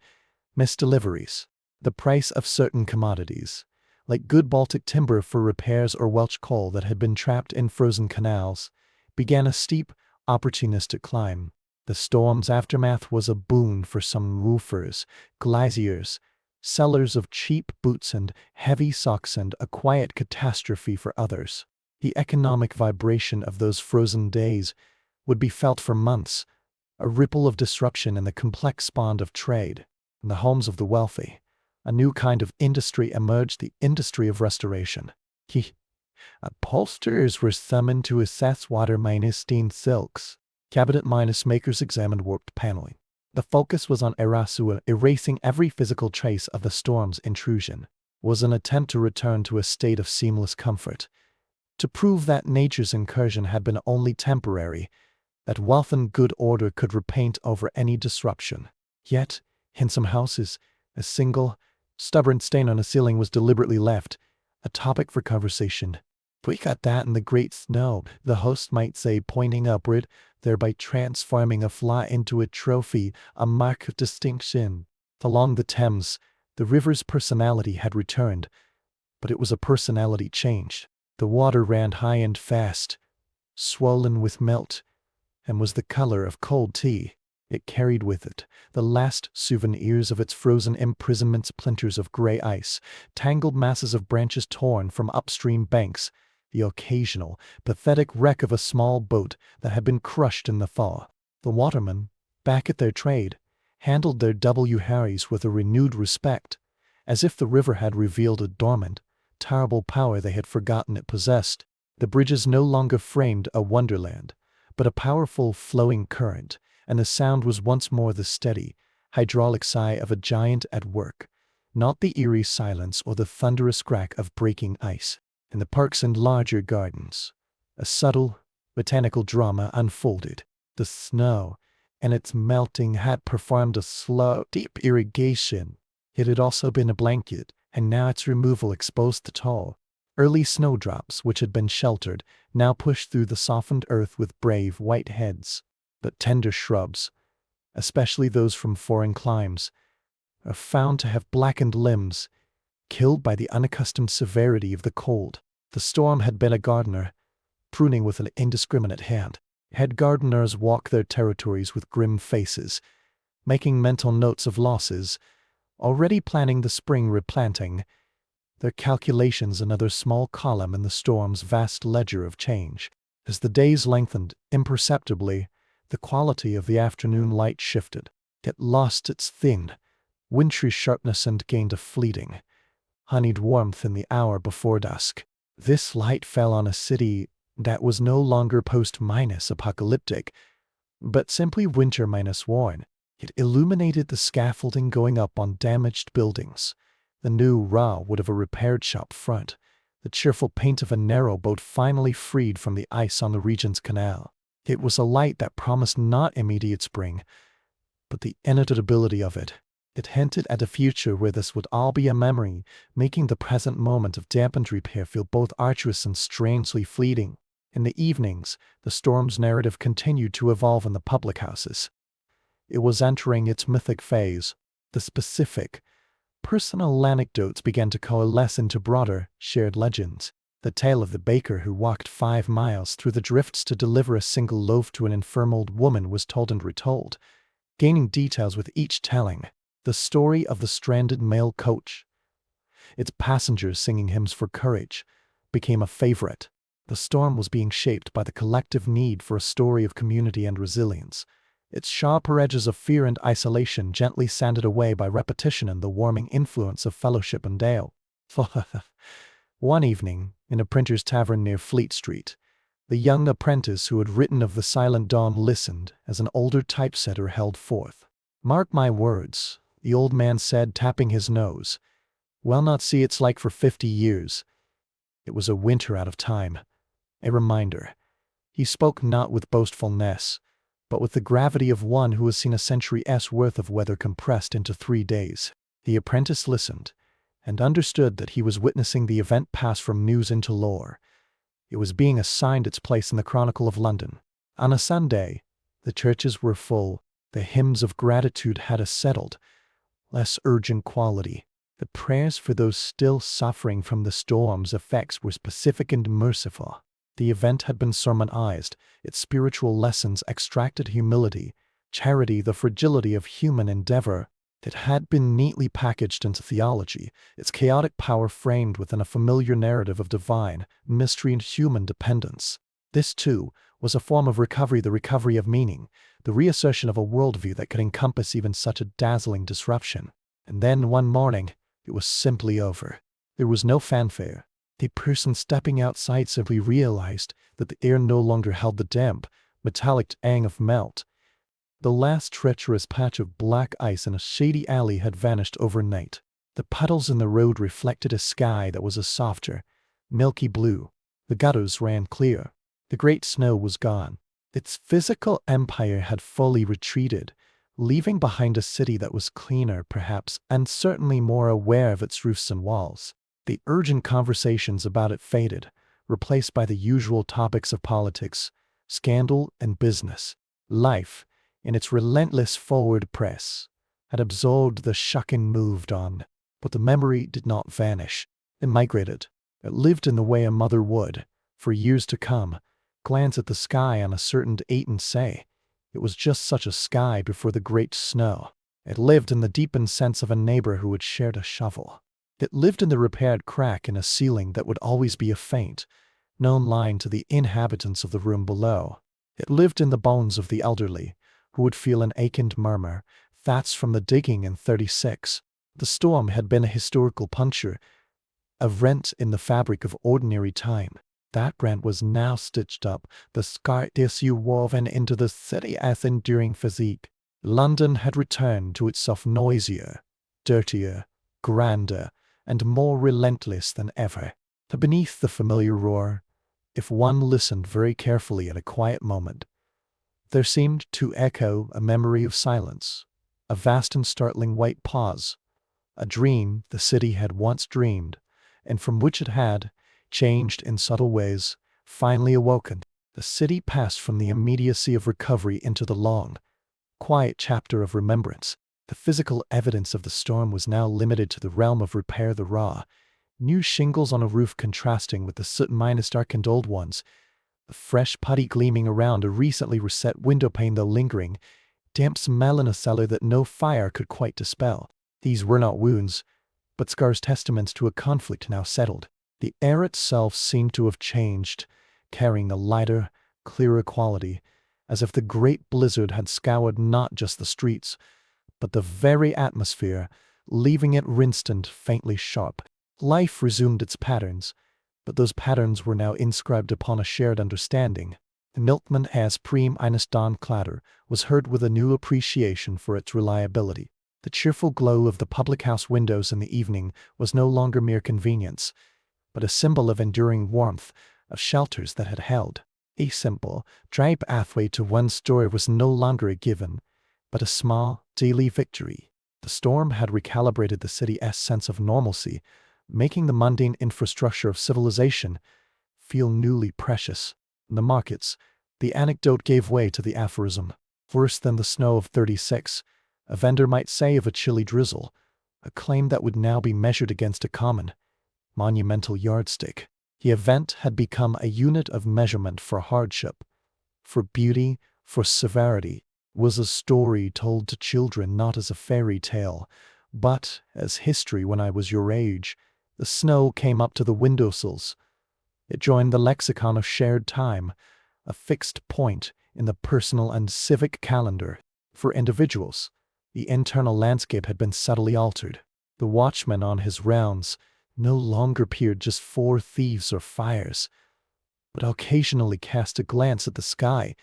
missed deliveries. The price of certain commodities, like good Baltic timber for repairs or Welsh coal that had been trapped in frozen canals, began a steep, opportunistic climb. The storm's aftermath was a boon for some roofers, glaziers, sellers of cheap boots and heavy socks, and a quiet catastrophe for others. The economic vibration of those frozen days would be felt for months, a ripple of disruption in the complex bond of trade. In the homes of the wealthy, a new kind of industry emerged, the industry of restoration. Upholsterers were summoned to assess water-stained silks. Cabinet makers examined warped paneling. The focus was on erasing every physical trace of the storm's intrusion. Was an attempt to return to a state of seamless comfort, to prove that nature's incursion had been only temporary, that wealth and good order could repaint over any disruption. Yet, in some houses, a single, stubborn stain on a ceiling was deliberately left, a topic for conversation. "We got that in the great snow," the host might say, pointing upward, thereby transforming a fly into a trophy, a mark of distinction. Along the Thames, the river's personality had returned, but it was a personality changed. The water ran high and fast, swollen with melt, and was the color of cold tea. It carried with it the last souvenirs of its frozen imprisonment, splinters of gray ice, tangled masses of branches torn from upstream banks, the occasional, pathetic wreck of a small boat that had been crushed in the thaw. The watermen, back at their trade, handled their Harries with a renewed respect, as if the river had revealed a dormant, terrible power they had forgotten it possessed. The bridges no longer framed a wonderland, but a powerful flowing current, and the sound was once more the steady, hydraulic sigh of a giant at work, not the eerie silence or the thunderous crack of breaking ice. In the parks and larger gardens, a subtle, botanical drama unfolded. The snow, and its melting, had performed a slow, deep irrigation. It had also been a blanket, and now its removal exposed the tall, early snowdrops which had been sheltered, now pushed through the softened earth with brave white heads. But tender shrubs, especially those from foreign climes, are found to have blackened limbs, killed by the unaccustomed severity of the cold. The storm had been a gardener, pruning with an indiscriminate hand. Head gardeners walk their territories with grim faces, making mental notes of losses, already planning the spring replanting, their calculations another small column in the storm's vast ledger of change. As the days lengthened, imperceptibly, the quality of the afternoon light shifted. It lost its thin, wintry sharpness and gained a fleeting, honeyed warmth in the hour before dusk. This light fell on a city that was no longer post-apocalyptic, but simply winter-worn. It illuminated the scaffolding going up on damaged buildings, the new raw wood of a repaired shop front, the cheerful paint of a narrow boat finally freed from the ice on the Regent's Canal. It was a light that promised not immediate spring, but the inevitability of it. It hinted at a future where this would all be a memory, making the present moment of dampened repair feel both arduous and strangely fleeting. In the evenings, the storm's narrative continued to evolve in the public houses. It was entering its mythic phase. The specific, personal anecdotes began to coalesce into broader, shared legends. The tale of the baker who walked 5 miles through the drifts to deliver a single loaf to an infirm old woman was told and retold, gaining details with each telling. The story of the stranded mail coach, its passengers singing hymns for courage, became a favorite. The storm was being shaped by the collective need for a story of community and resilience, its sharper edges of fear and isolation gently sanded away by repetition and the warming influence of fellowship and ale. One evening, in a printer's tavern near Fleet Street, the young apprentice who had written of the silent dawn listened as an older typesetter held forth. "Mark my words," the old man said, tapping his nose. "We'll not see its like for 50 years. It was a winter out of time, a reminder." He spoke not with boastfulness, but with the gravity of one who has seen a century's worth of weather compressed into 3 days. The apprentice listened, and understood that he was witnessing the event pass from news into lore. It was being assigned its place in the Chronicle of London. On a Sunday, the churches were full. The hymns of gratitude had a settled, less urgent quality. The prayers for those still suffering from the storm's effects were specific and merciful. The event had been sermonized, its spiritual lessons extracted humility, charity, the fragility of human endeavor. It had been neatly packaged into theology, its chaotic power framed within a familiar narrative of divine mystery and human dependence. This, too, was a form of recovery, the recovery of meaning, the reassertion of a worldview that could encompass even such a dazzling disruption. And then one morning, it was simply over. There was no fanfare. The person stepping outside simply realized that the air no longer held the damp, metallic tang of melt. The last treacherous patch of black ice in a shady alley had vanished overnight. The puddles in the road reflected a sky that was a softer, milky blue. The gutters ran clear. The great snow was gone. Its physical empire had fully retreated, leaving behind a city that was cleaner, perhaps, and certainly more aware of its roofs and walls. The urgent conversations about it faded, replaced by the usual topics of politics, scandal, and business. Life, in its relentless forward press, had absorbed the shock and moved on. But the memory did not vanish. It migrated. It lived in the way a mother would, for years to come, glance at the sky on a certain date and say, it was just such a sky before the great snow. It lived in the deepened sense of a neighbor who had shared a shovel. It lived in the repaired crack in a ceiling that would always be a faint, known line to the inhabitants of the room below. It lived in the bones of the elderly, who would feel an aching murmur, that's from the digging in 36. The storm had been a historical puncture, a rent in the fabric of ordinary time. That rent was now stitched up, the scar tissue woven into the city's enduring physique. London had returned to itself noisier, dirtier, grander, and more relentless than ever. Beneath the familiar roar, if one listened very carefully at a quiet moment, there seemed to echo a memory of silence, a vast and startling white pause, a dream the city had once dreamed, and from which it had, changed in subtle ways, finally awoken. The city passed from the immediacy of recovery into the long, quiet chapter of remembrance. The physical evidence of the storm was now limited to the realm of repair, the raw, new shingles on a roof contrasting with the soot-darkened old ones, the fresh putty gleaming around a recently reset windowpane, the lingering, damp smell in a cellar that no fire could quite dispel. These were not wounds, but scars, testaments to a conflict now settled. The air itself seemed to have changed, carrying a lighter, clearer quality, as if the great blizzard had scoured not just the streets, but the very atmosphere, leaving it rinsed and faintly sharp. Life resumed its patterns, but those patterns were now inscribed upon a shared understanding. The milkman as Prem eines Dawn clatter was heard with a new appreciation for its reliability. The cheerful glow of the public house windows in the evening was no longer mere convenience, but a symbol of enduring warmth, of shelters that had held. A simple, dry pathway to one's story was no longer a given, but a small, daily victory. The storm had recalibrated the city's sense of normalcy, making the mundane infrastructure of civilization feel newly precious. In the markets, the anecdote gave way to the aphorism. Worse than the snow of 36, a vendor might say of a chilly drizzle, a claim that would now be measured against a common, monumental yardstick. The event had become a unit of measurement for hardship, for beauty, for severity. Was a story told to children not as a fairy tale, but as history. When I was your age, the snow came up to the windowsills. It joined the lexicon of shared time, a fixed point in the personal and civic calendar. For individuals, the internal landscape had been subtly altered. The watchman on his rounds no longer peered just for thieves or fires, but occasionally cast a glance at the sky,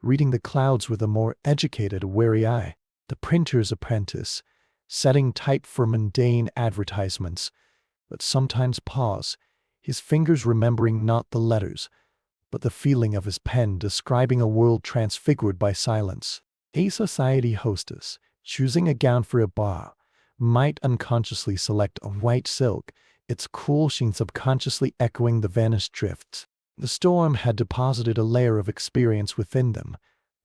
reading the clouds with a more educated, wary eye. The printer's apprentice, setting type for mundane advertisements, but sometimes pause, his fingers remembering not the letters, but the feeling of his pen describing a world transfigured by silence. A society hostess, choosing a gown for a ball, might unconsciously select a white silk, its cool sheen subconsciously echoing the vanished drifts. The storm had deposited a layer of experience within them,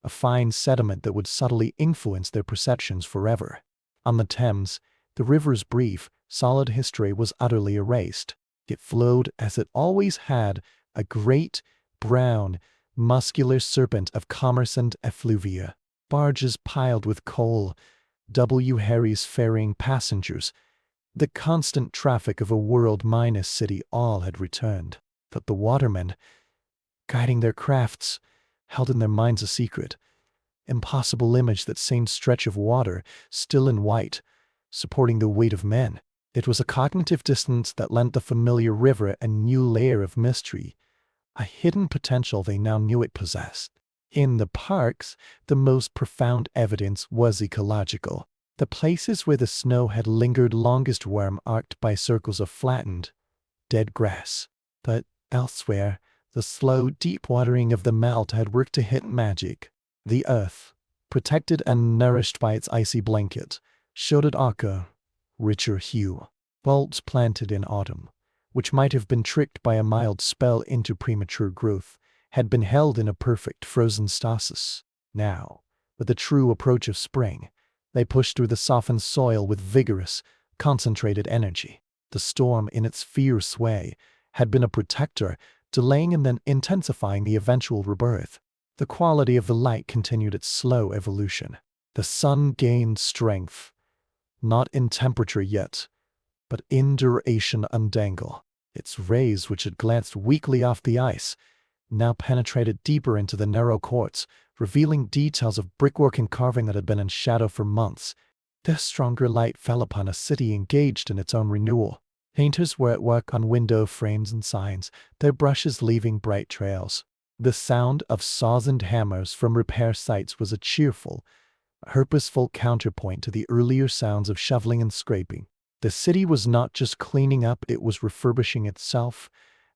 a fine sediment that would subtly influence their perceptions forever. On the Thames, the river's brief, solid history was utterly erased. It flowed, as it always had, a great, brown, muscular serpent of commerce and effluvia. Barges piled with coal, W. Harry's ferrying passengers, the constant traffic of a world-minus city, all had returned. But the watermen, guiding their crafts, held in their minds a secret, impossible image, that same stretch of water, still and white, supporting the weight of men. It was a cognitive distance that lent the familiar river a new layer of mystery, a hidden potential they now knew it possessed. In the parks, the most profound evidence was ecological. The places where the snow had lingered longest were arced by circles of flattened, dead grass. But elsewhere, the slow, deep watering of the melt had worked a hidden magic. The earth, protected and nourished by its icy blanket, showed a darker, richer hue. Bulbs planted in autumn, which might have been tricked by a mild spell into premature growth, had been held in a perfect frozen stasis. Now, with the true approach of spring, they pushed through the softened soil with vigorous, concentrated energy. The storm, in its fierce way, had been a protector, delaying and then intensifying the eventual rebirth. The quality of the light continued its slow evolution. The sun gained strength, not in temperature yet, but in duration undangle. Its rays, which had glanced weakly off the ice, now penetrated deeper into the narrow courts, revealing details of brickwork and carving that had been in shadow for months. This stronger light fell upon a city engaged in its own renewal. Painters were at work on window frames and signs, their brushes leaving bright trails. The sound of saws and hammers from repair sites was a cheerful, purposeful counterpoint to the earlier sounds of shoveling and scraping. The city was not just cleaning up, it was refurbishing itself,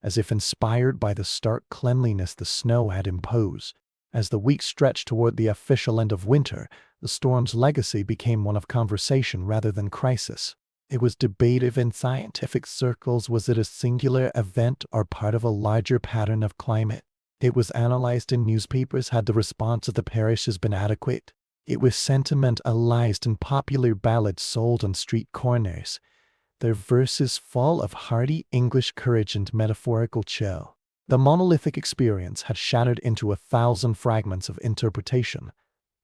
as if inspired by the stark cleanliness the snow had imposed. As the weeks stretched toward the official end of winter, the storm's legacy became one of conversation rather than crisis. It was debated in scientific circles. Was it a singular event or part of a larger pattern of climate? It was analyzed in newspapers. Had the response of the parishes been adequate? It was sentimentalized in popular ballads sold on street corners, their verses full of hearty English courage and metaphorical chill. The monolithic experience had shattered into 1,000 fragments of interpretation.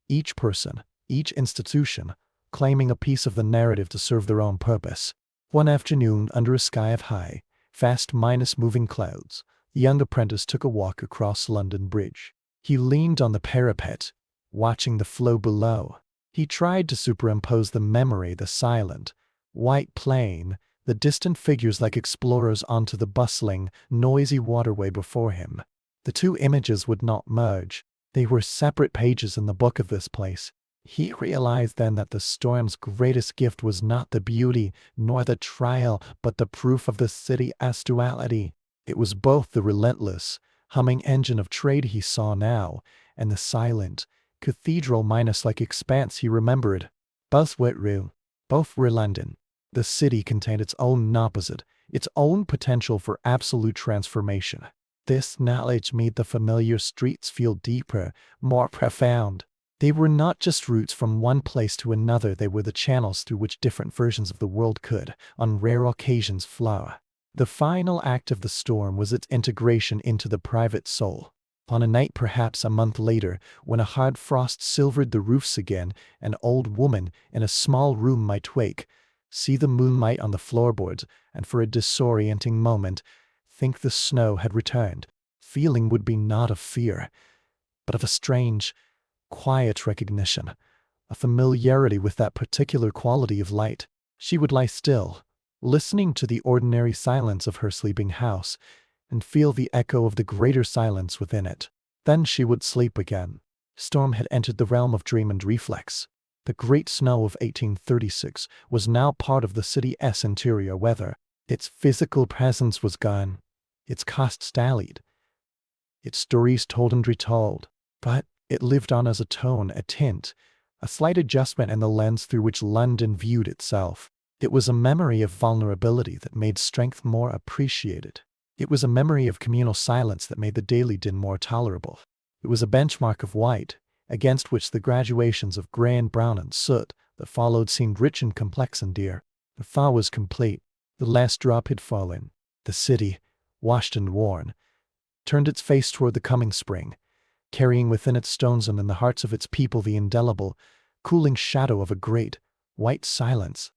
Each person, each institution, claiming a piece of the narrative to serve their own purpose. One afternoon, under a sky of high, fast minus moving clouds, the young apprentice took a walk across London Bridge. He leaned on the parapet, watching the flow below. He tried to superimpose the memory, the silent, white plain, the distant figures like explorers onto the bustling, noisy waterway before him. The two images would not merge. They were separate pages in the book of this place. He realized then that the storm's greatest gift was not the beauty, nor the trial, but the proof of the city's duality. It was both the relentless, humming engine of trade he saw now, and the silent, cathedral-like expanse he remembered. Both were true. Both were London. The city contained its own opposite, its own potential for absolute transformation. This knowledge made the familiar streets feel deeper, more profound. They were not just routes from one place to another, they were the channels through which different versions of the world could, on rare occasions, flow. The final act of the storm was its integration into the private soul. On a night perhaps a month later, when a hard frost silvered the roofs again, an old woman in a small room might wake, see the moonlight on the floorboards, and for a disorienting moment, think the snow had returned. Feeling would be not of fear, but of a strange, quiet recognition, a familiarity with that particular quality of light. She would lie still, listening to the ordinary silence of her sleeping house, and feel the echo of the greater silence within it. Then she would sleep again. Storm had entered the realm of dream and reflex. The great snow of 1836 was now part of the city's interior weather. Its physical presence was gone. Its costs tallied. Its stories told and retold. But it lived on as a tone, a tint, a slight adjustment in the lens through which London viewed itself. It was a memory of vulnerability that made strength more appreciated. It was a memory of communal silence that made the daily din more tolerable. It was a benchmark of white, against which the graduations of grey and brown and soot that followed seemed rich and complex and dear. The thaw was complete. The last drop had fallen. The city, washed and worn, turned its face toward the coming spring, carrying within its stones and in the hearts of its people the indelible, cooling shadow of a great, white silence.